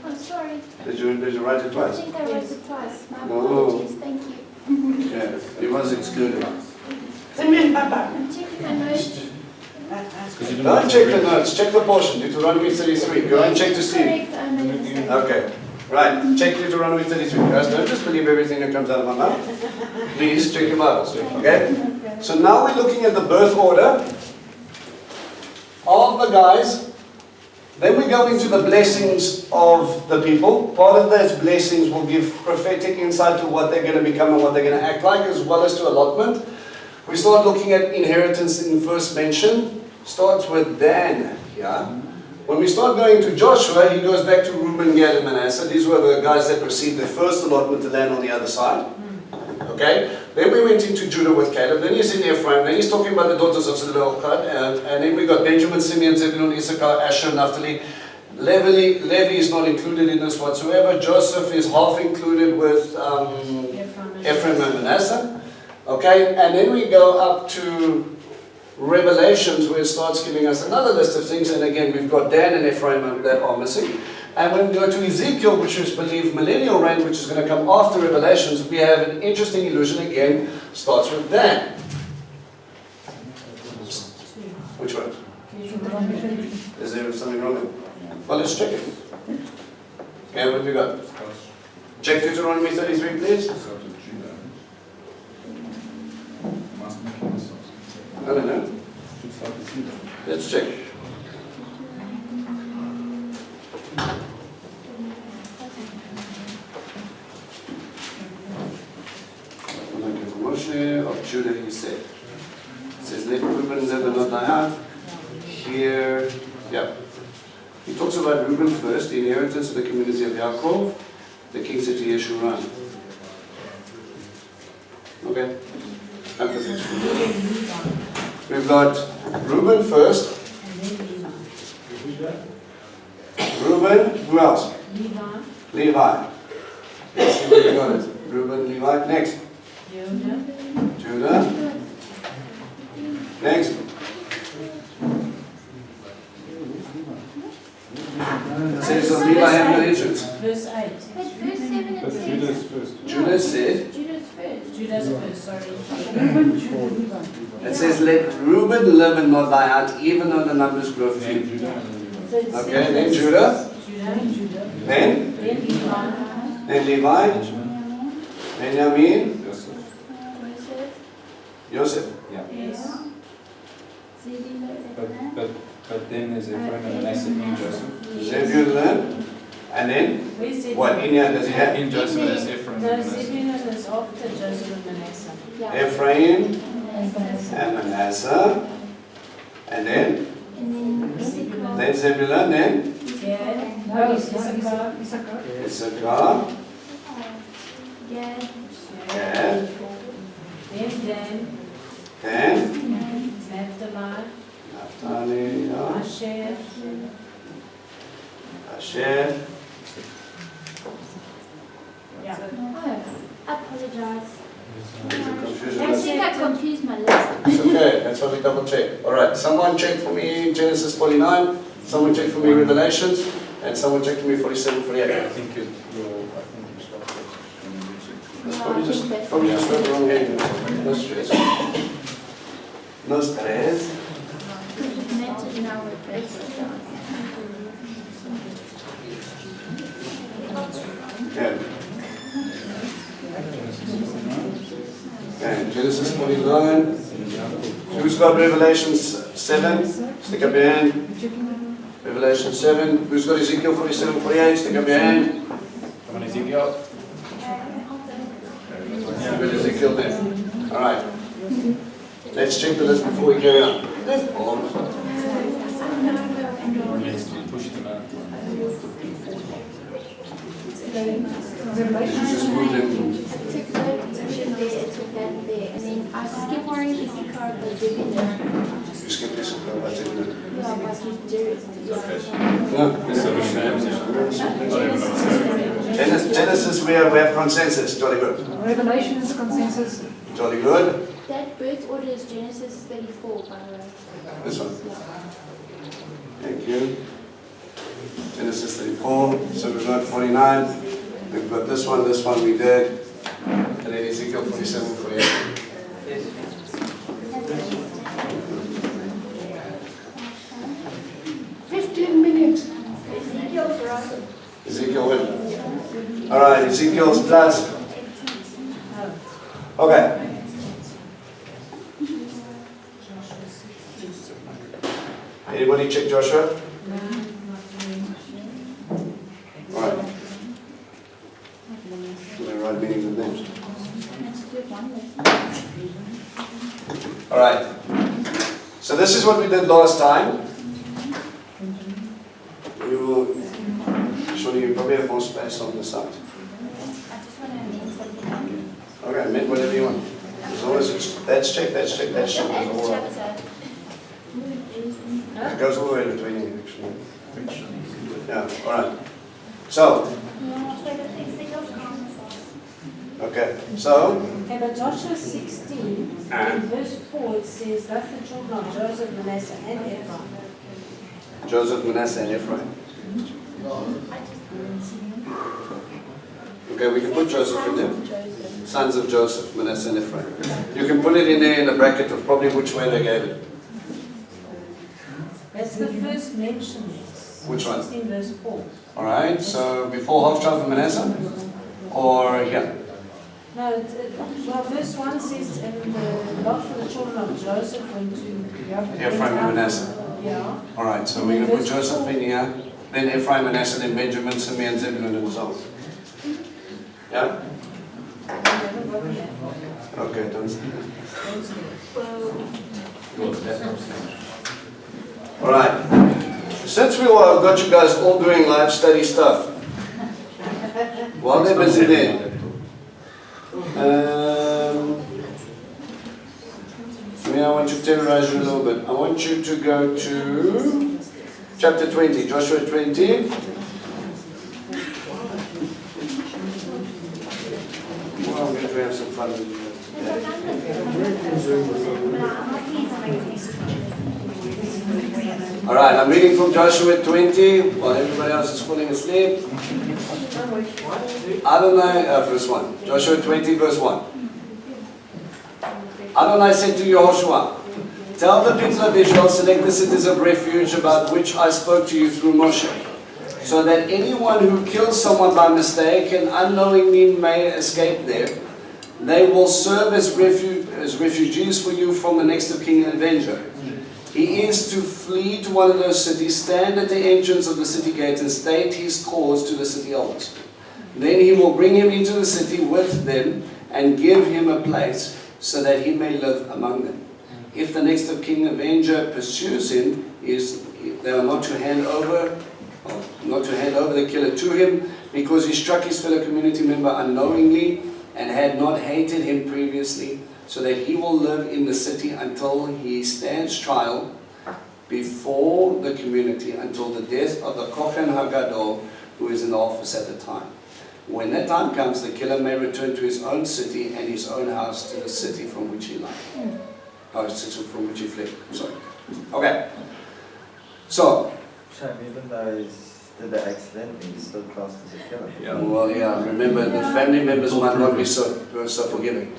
I'm sorry. did you write it I twice? think I wrote it twice. My No. apologies. Thank you. Yeah, he was excluded. I'm checking my notes. Don't check the notes, check the portion, Deuteronomy 33. Go and check to see. Correct, I made a mistake. Okay, right, check Deuteronomy 33. Guys, don't just believe everything that comes out of my mouth. Please check your Bibles, okay? So now we're looking at the birth order of the guys Then we go into the blessings of the people. Part of those blessings will give prophetic insight to what they're going to become and what they're going to act like, as well as to allotment. We start looking at inheritance in the first mention. Starts with Dan here. When we start going to Joshua, he goes back to Reuben, Gad, and Manasseh. These were the guys that received their first allotment to land on the other side. Okay? Then we went into Judah with Caleb. Then he's in Ephraim. Then he's talking about the daughters of Zelophehad. And then we got Benjamin, Simeon, Zebulun, Issachar, Asher, Naphtali. Levi is not included in this whatsoever. Joseph is half included with Ephraim and Manasseh. Okay? And then we go up to Revelations, where it starts giving us another list of things. And again, we've got Dan and Ephraim that are missing. And when we go to Ezekiel, which is believed millennial reign, which is going to come after Revelations, we have an interesting illusion again. Starts with Dan. Which one? Is there something wrong with it? Well, let's check it. Okay, what have we got? Check Deuteronomy 33, please. I don't know. Let's check. Moshe of Judah, he said. It says, let Reuben live and not die out. Here, yeah. He talks about Reuben first, the inheritance of the community of Yaakov. The king said to Yeshurun. Okay. We've got Reuben first. Reuben, who else? Levi. Let's see where we got it. Reuben, Levi. Next. Judah. Next. It says of Levi have no entrance. Verse 8. But verse 7 it says. Judah said. Judas first, sorry. It says, let Reuben live and not die out, even though the numbers grow few. Okay, then Judah. Then Levi. Benjamin. Joseph. Yeah. Yes. But then there's Ephraim and Manasseh in Joseph. Zebulun. And then, what in here does he have? In Joseph there's Ephraim and No, Manasseh. Zebulun is after Joseph and Manasseh. Ephraim and Manasseh. And then Zebulun, then Issachar. Gad. Then Naphtali. Asher. Yeah. Oh, I apologize. Confusion. I think I confused my list. It's okay, that's why we double check. Alright, someone check for me Genesis 49, someone check for me Revelations, and someone check for me 47, 48. I think you're stopped. That's probably just read the wrong heading. No stress. No stress. It matches now with this. Okay. Okay, Genesis 49. Who's got Revelations 7? Stick up your hand. Revelation 7. Who's got Ezekiel 47, 48? Stick up your hand. Come on, Ezekiel. You've got Ezekiel there. Alright. Let's check the list before we carry on. Hold on. Push it to Just move them. And then I skip worrying Issachar, but Zebulun. You skip this and go back to the Yeah, but he's Jared. Genesis, we have consensus. Jolly good. Revelations consensus. Jolly good. That birth order is Genesis 34, by the way. This one. Thank you. Genesis 34. So we've got 49. We've got this one we did. And then Ezekiel 47, 48. 15 minutes. Ezekiel's right. Ezekiel win. Alright, Ezekiel's plus. Okay. Anybody check Joshua? All right. So this is what we did last time. Surely you probably have more space on the side. I just want to amend something. Okay, amend whatever you want. As long as it's, that's check. That's all right. It goes all the way to 20 actually. Yeah, all right. So, okay, so. Okay, but Joshua 16, in verse 4, it says, thus the children of Joseph, Manasseh, and Ephraim. Joseph, Manasseh, and Ephraim. Okay, we can put Joseph in there. Sons of Joseph, Manasseh, and Ephraim. You can put it in there in a bracket of probably which way they gave it. That's the first mention. Which one? 16 verse 4. Alright, so before half tribe of Manasseh? Or here? No, well, verse 1 says, and the lot of the children of Joseph went to Ephraim and Manasseh. Yeah. Alright, so we're going to put Joseph in here, then Ephraim, Manasseh, then Benjamin, Simeon, Zebulun, and so on. Yeah? Okay, done. Alright. Since we all got you guys all doing live study stuff, while they're busy there, I want to terrorize you a little bit. I want you to go to chapter 20, Joshua 20. Well, I'm going to have some fun with you. Alright, I'm reading from Joshua 20 while everybody else is falling asleep. Adonai, verse 1. Joshua 20, verse 1. Adonai said to Yehoshua, tell the people of Israel, select the cities of refuge about which I spoke to you through Moshe, so that anyone who kills someone by mistake and unknowingly may escape there, they will serve as refugees for you from the next-of-kin-avenger. He is to flee to one of those cities, stand at the entrance of the city gate and state his cause to the city elders. Then he will bring him into the city with them and give him a place so that he may live among them. If the next-of-kin-avenger pursues him, they are not to hand over the killer to him, because he struck his fellow community member unknowingly and had not hated him previously, so that he will live in the city until he stands trial before the community until the death of the Kohen HaGadol, who is in office at the time. When that time comes, the killer may return to his own city and his own house to the city from which he fled. From which he fled. Sorry. Okay. So. Even though he did the accident, he's still classed as a killer. Yeah. Well, yeah. Remember, the family members might not be so forgiving.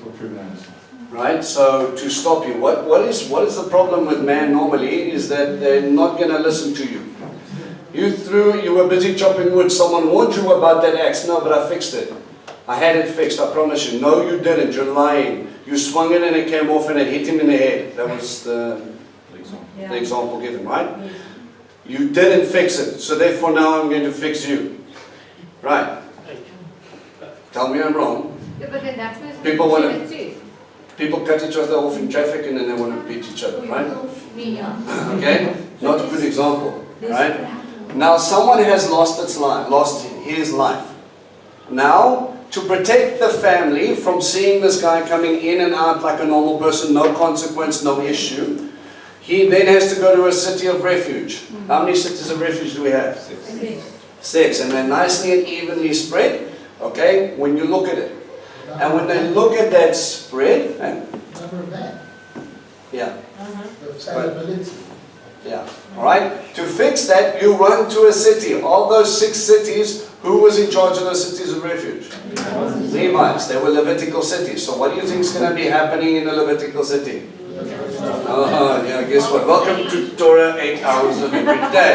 Right? So to stop you, what is the problem with man normally is that they're not going to listen to you. You were busy chopping wood, someone warned you about that axe. No, but I fixed it. I had it fixed, I promise you. No, you didn't, you're lying. You swung it and it came off and it hit him in the head. That was the example given, right? You didn't fix it, so therefore now I'm going to fix you. Right? Tell me I'm wrong. Yeah, but then that's where People cut each other off in traffic and then they want to beat each other, right? Okay? Not a good example, right? Now someone has lost his life. Now, to protect the family from seeing this guy coming in and out like a normal person, no consequence, no issue, he then has to go to a city of refuge. How many cities of refuge do we have? 6. And they're nicely and evenly spread, okay, when you look at it. And when they look at that spread, yeah. Yeah. Alright? To fix that, you run to a city. All those 6 cities, who was in charge of those cities of refuge? Levites. They were Levitical cities. So what do you think is going to be happening in a Levitical city? Oh, yeah, guess what? Welcome to Torah 8 hours of every day.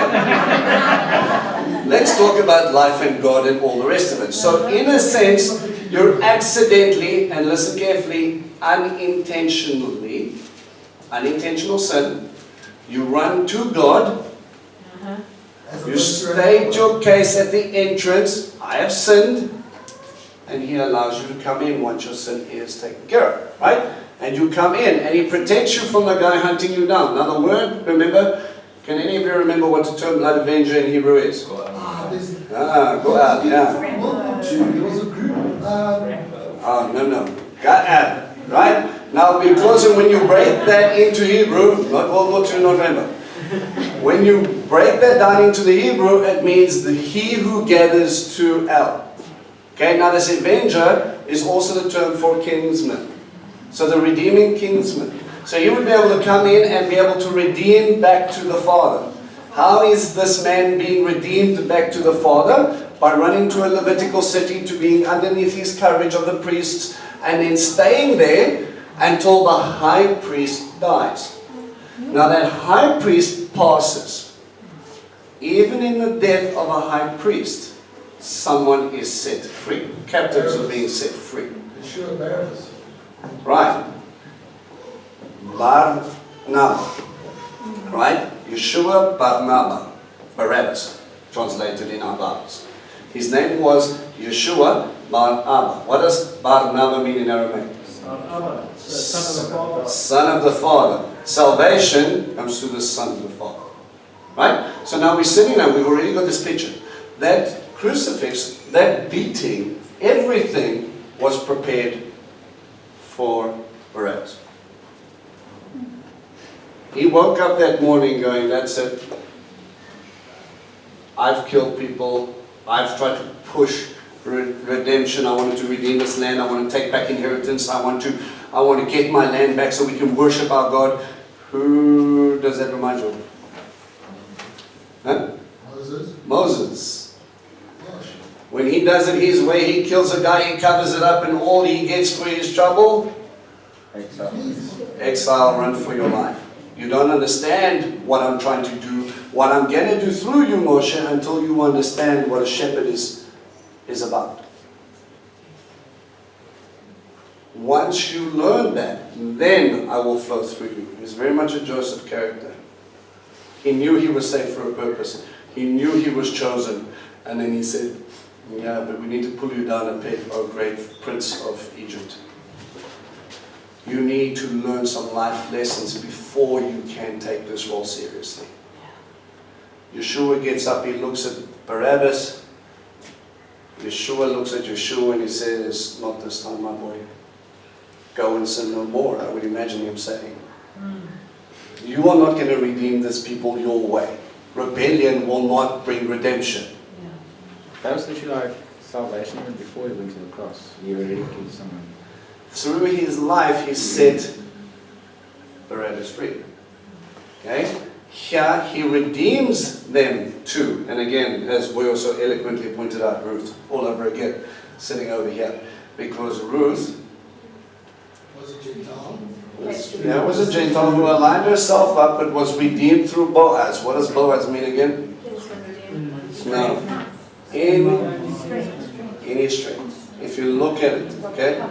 Let's talk about life and God and all the rest of it. So in a sense, you're accidentally, and listen carefully, unintentional sin, you run to God, you state your case at the entrance, I have sinned, and He allows you to come in once your sin is taken care of, right? And you come in, and He protects you from the guy hunting you down. Another word, remember? Can any of you remember what the term blood avenger in Hebrew is? Go Go'al, yeah. There was a group. Oh, no. Go'al, right? Now, because when you break that into Hebrew, not World War II, November. When you break that down into the Hebrew, it means he who gathers to El. Okay, now this avenger is also the term for kinsman. So the redeeming kinsman. So he would be able to come in and be able to redeem back to the Father. How is this man being redeemed back to the Father? By running to a Levitical city, to being underneath his coverage of the priests, and then staying there until the high priest dies. Now that high priest passes. Even in the death of a high priest, someone is set free. Captives are being set free. Sure, Barabbas. Right. Bar-Abba. Right? Yeshua Bar-Abba. Barabbas. Translated in our Bibles. His name was Yeshua Bar-Abba. What does Bar-Abba mean in Aramaic? Son of the Father. Son of the Father. Salvation comes through the Son of the Father. Right? So now we're sitting there, we've already got this picture. That crucifix, that beating, everything was prepared for Barabbas. He woke up that morning going, that's it. I've killed people. I've tried to push redemption. I wanted to redeem this land. I want to take back inheritance. I want to get my land back so we can worship our God. Who does that remind you of? Huh? Moses. When he does it his way, he kills a guy, he covers it up, and all he gets for his trouble? Exile, run for your life. You don't understand what I'm trying to do, what I'm going to do through you, Moshe, until you understand what a shepherd is about. Once you learn that, then I will flow through you. He's very much a Joseph character. He knew he was saved for a purpose. He knew he was chosen. And then he said, yeah, but we need to pull you down a peg, O great Prince of Egypt. You need to learn some life lessons before you can take this role seriously. Yeshua gets up, he looks at Barabbas. Yeshua looks at Yeshua and he says, not this time, my boy. Go and sin no more, I would imagine him saying. You are not going to redeem this people your way. Rebellion will not bring redemption. That was literally like salvation even before he went to the cross. He already killed someone. Through his life, he set Barabbas free. Okay? Here, he redeems them too. And again, as we also eloquently pointed out, Ruth, all over again, sitting over here. Because Ruth Was a Gentile. was a Gentile who aligned herself up but was redeemed through Boaz. What does Boaz mean again? No. In his strength. If you look at it, okay?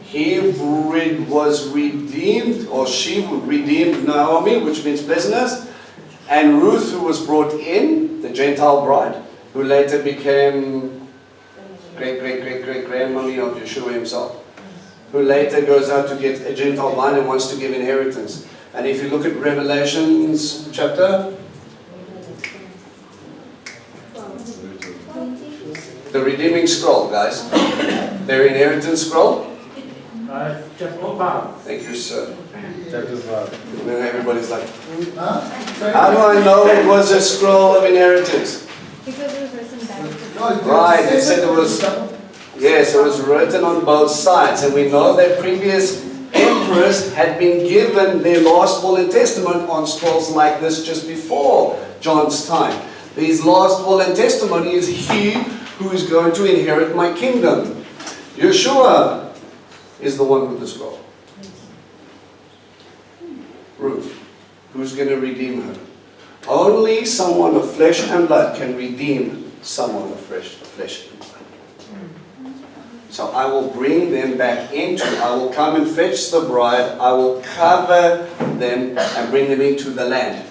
He was redeemed, or she redeemed Naomi, which means pleasantness, and Ruth, who was brought in, the Gentile bride, who later became great-great-great-great-grandmommy of Yeshua himself, who later goes out to get a Gentile bride and wants to give inheritance. And if you look at Revelations chapter, the redeeming scroll, guys, their inheritance scroll. Chapter 5. Thank you, sir. Chapter 5. Then everybody's like, how do I know it was a scroll of inheritance? Because it was written back. Right, it said it was, yes, it was written on both sides. And we know that previous emperors had been given their last will and testament on scrolls like this just before John's time. His last will and testimony is he who is going to inherit my kingdom. Yeshua is the one with the scroll. Ruth, who's going to redeem her? Only someone of flesh and blood can redeem someone of flesh and blood. So I will bring them back into, I will come and fetch the bride, I will cover them and bring them into the land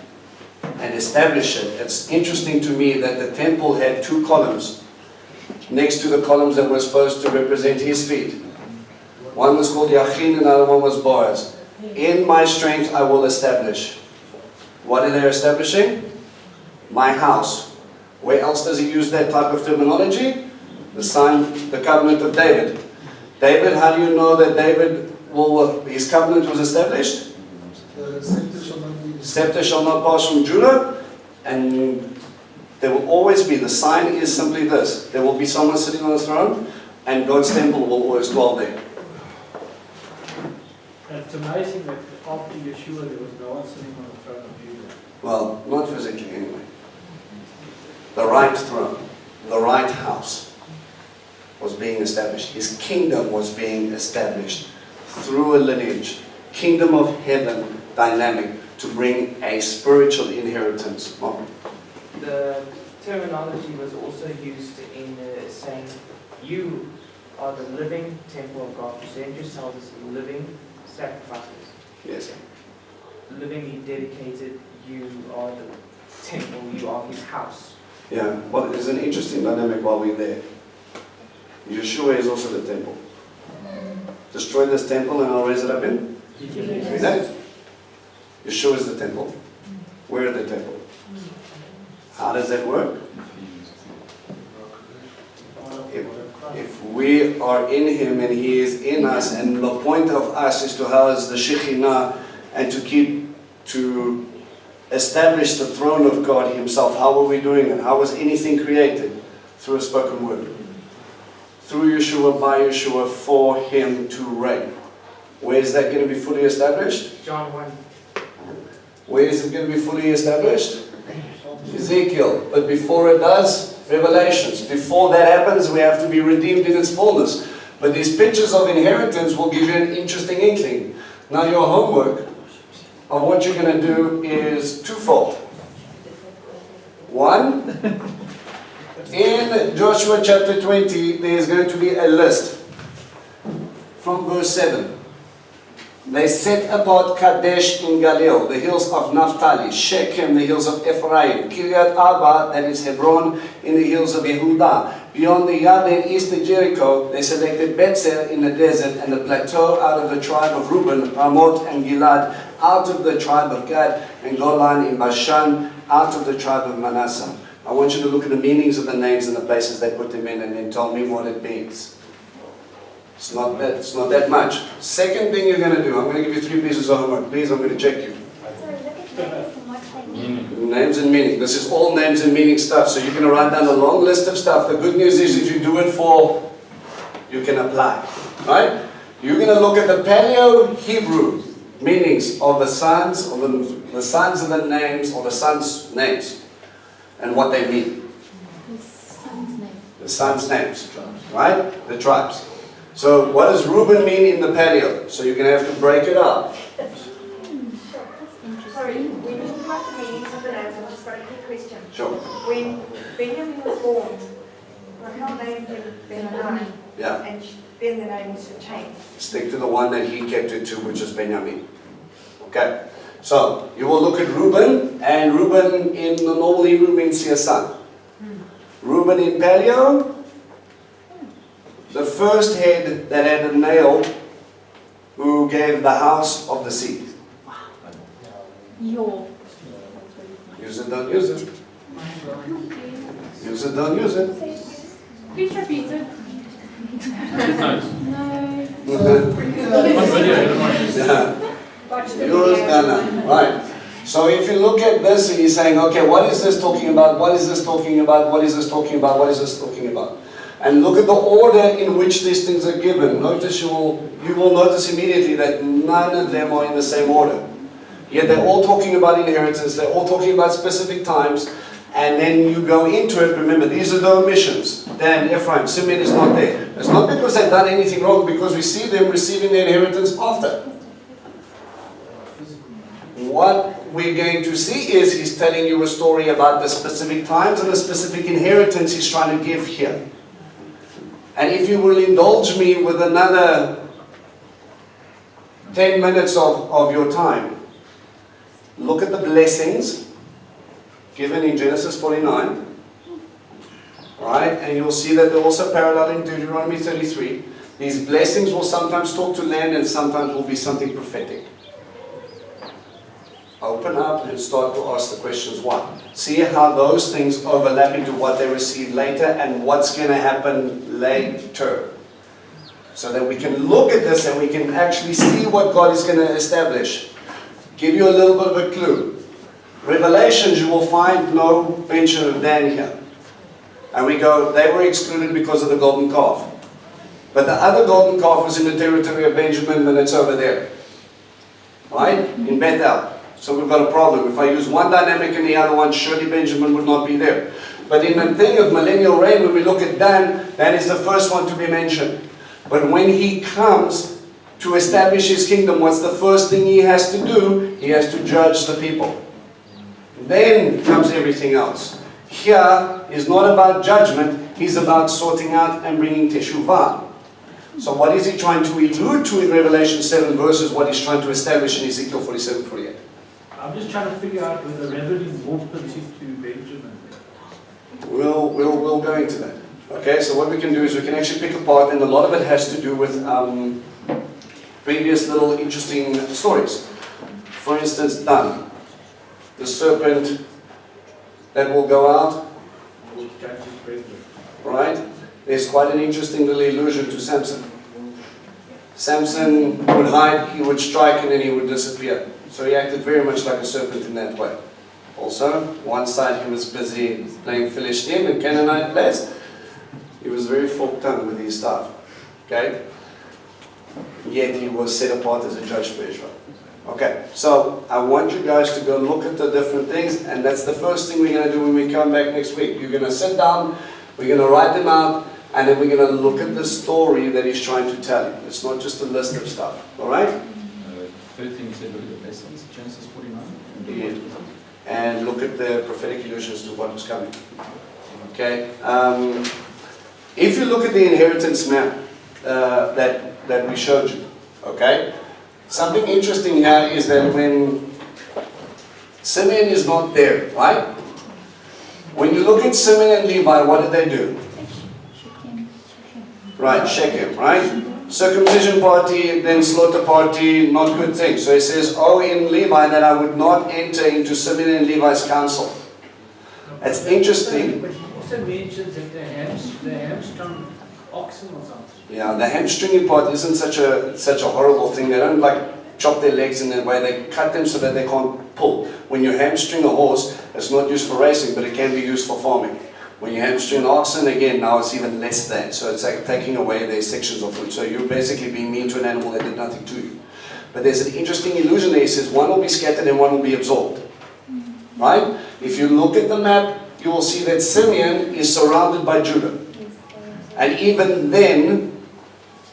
and establish it. It's interesting to me that the temple had two columns. next to the columns that were supposed to represent his feet. One was called Yachin, another one was Boaz. In my strength I will establish. What are they establishing? My house. Where else does he use that type of terminology? The sign, the covenant of David. David, how do you know that his covenant was established? The scepter shall not be Scepter shall not pass from Judah, and there will always be, the sign is simply this, there will be someone sitting on the throne, and God's temple will always dwell there. It's amazing that after Yeshua there was no one sitting on the throne of Judah. Well, not physically anyway. The right throne, the right house was being established. His kingdom was being established through a lineage. Kingdom of heaven dynamic to bring a spiritual inheritance. Mom. The terminology was also used in saying, you are the living temple of God. Present yourselves as living sacrifices. Yes. Livingly dedicated, you are the temple, you are his house. Yeah, well, there's an interesting dynamic while we're there. Yeshua is also the temple. Destroy this temple and I'll raise it up in 3 days. Yeshua is the temple. We're the temple. How does that work? If we are in him and he is in us, and the point of us is to house the Shekhinah and to establish the throne of God himself. How are we doing it? How was anything created? Through a spoken word. Through Yeshua, by Yeshua, for him to reign. Where is that going to be fully established? John 1. Where is it going to be fully established? Ezekiel. But before it does, Revelations. Before that happens, we have to be redeemed in its fullness. But these pictures of inheritance will give you an interesting inkling. Now your homework of what you're going to do is twofold. One, in Joshua chapter 20, there is going to be a list from verse 7. They set apart Kadesh in Galilee, the hills of Naphtali, Shechem, the hills of Ephraim, Kiryat-Arba, that is Hebron, in the hills of Yehudah. Beyond the Yarden, east of Jericho, they selected Bethel in the desert and the plateau out of the tribe of Reuben, Ramoth and Gilad, out of the tribe of Gad, and Golan in Bashan, out of the tribe of Manasseh. I want you to look at the meanings of the names and the places they put them in and then tell me what it means. It's not that much. Second thing you're going to do, I'm going to give you 3 pieces of homework. Please, I'm going to check you. Sorry, look at names and what they mean. Names and meaning. This is all names and meaning stuff. So you're going to write down a long list of stuff. The good news is if you do it for, you can apply. Right? You're going to look at the Paleo-Hebrew meanings of the sons, or the sons of the names, or the sons' names, and what they mean. The son's name. The sons' names. Right? The tribes. So what does Reuben mean in the Paleo? So you're going to have to break it up. Sorry, when you talk about the meanings of the names, I've just got a quick question. Sure. When Benjamin was born, Rachel named him Benjamin. Yeah. And then the name was changed. Stick to the one that he kept it to, which is Benjamin. Okay. So you will look at Reuben, and Reuben in the normal Hebrew means a son. Reuben in Paleo, the first head that had a nail, who gave the house of the seed. Use it, don't use it. Use it, don't use it. Please repeat it. Right. So if you look at this and you're saying, okay, what is this talking about? What is this talking about? What is this talking about? What is this talking about? And look at the order in which these things are given. Notice you will notice immediately that none of them are in the same order. Yet they're all talking about inheritance. They're all talking about specific times. And then you go into it. Remember, these are the omissions. Dan, Ephraim, Simeon is not there. It's not because they've done anything wrong, because we see them receiving their inheritance after. What we're going to see is he's telling you a story about the specific times and the specific inheritance he's trying to give here. And if you will indulge me with another 10 minutes of your time, look at the blessings given in Genesis 49. right? And you'll see that they're also parallel in Deuteronomy 33. These blessings will sometimes talk to land and sometimes will be something prophetic. Open up and start to ask the questions why. See how those things overlap into what they receive later and what's going to happen later. So that we can look at this and we can actually see what God is going to establish. Give you a little bit of a clue. Revelations, you will find no mention of Dan here. And we go, they were excluded because of the golden calf. But the other golden calf was in the territory of Benjamin, and it's over there. Right? In Bethel. So we've got a problem. If I use one dynamic and the other one, surely Benjamin would not be there. But in the thing of millennial reign, when we look at Dan, Dan is the first one to be mentioned. But when he comes to establish his kingdom, what's the first thing he has to do? He has to judge the people. Then comes everything else. Here is not about judgment, he's about sorting out and bringing teshuvah. So what is he trying to allude to in Revelation 7 versus what he's trying to establish in Ezekiel 47:48? I'm just trying to figure out whether Reverend Wolf puts it to Benjamin. We'll go into that. Okay, so what we can do is we can actually pick apart, and a lot of it has to do with previous little interesting stories. For instance, Dan, the serpent that will go out, right? There's quite an interesting little allusion to Samson. Samson would hide, he would strike, and then he would disappear. So he acted very much like a serpent in that way. Also, one side he was busy playing Philistine and Canaanite place. He was very forked-tongued with his staff. Okay? Yet he was set apart as a judge for Israel. Okay, so I want you guys to go look at the different things, and that's the first thing we're going to do when we come back next week. You're going to sit down, we're going to write them out, and then we're going to look at the story that he's trying to tell you. It's not just a list of stuff. Alright? Third thing you said, look at the blessings, Genesis 49. Yeah. And look at the prophetic allusions to what was coming. Okay? If you look at the inheritance map that we showed you, okay? Something interesting here is that when Simeon is not there, right? When you look at Simeon and Levi, what did they do? Right, Shechem, right? Circumcision party, then slaughter party, not good thing. So he says, oh, in Levi, that I would not enter into Simeon and Levi's council. That's interesting. But he also mentions that they hamstrung oxen or something. Yeah, the hamstringing part isn't such a horrible thing. They don't like chop their legs in that way. They cut them so that they can't pull. When you hamstring a horse, it's not used for racing, but it can be used for farming. When you hamstring oxen, again, now it's even less than. So it's like taking away their sections of food. So you're basically being mean to an animal that did nothing to you. But there's an interesting illusion there. He says one will be scattered and one will be absorbed. Right? If you look at the map, you will see that Simeon is surrounded by Judah. And even then,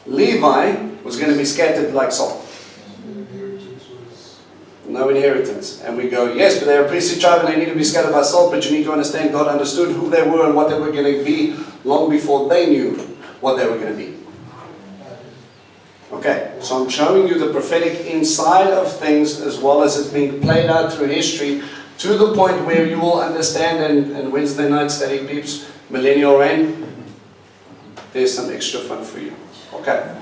Levi was going to be scattered like salt. No inheritance. And we go, yes, but they're a priestly tribe and they need to be scattered by salt, but you need to understand God understood who they were and what they were going to be long before they knew what they were going to be. Okay, so I'm showing you the prophetic inside of things as well as it's being played out through history to the point where you will understand, and Wednesday night study peeps, millennial reign, there's some extra fun for you. Okay.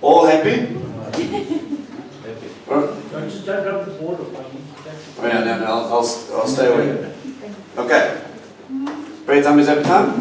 All happy? Don't just don't rub the board off. Oh, yeah, no, I'll stay away. Okay. Prayer time is every time?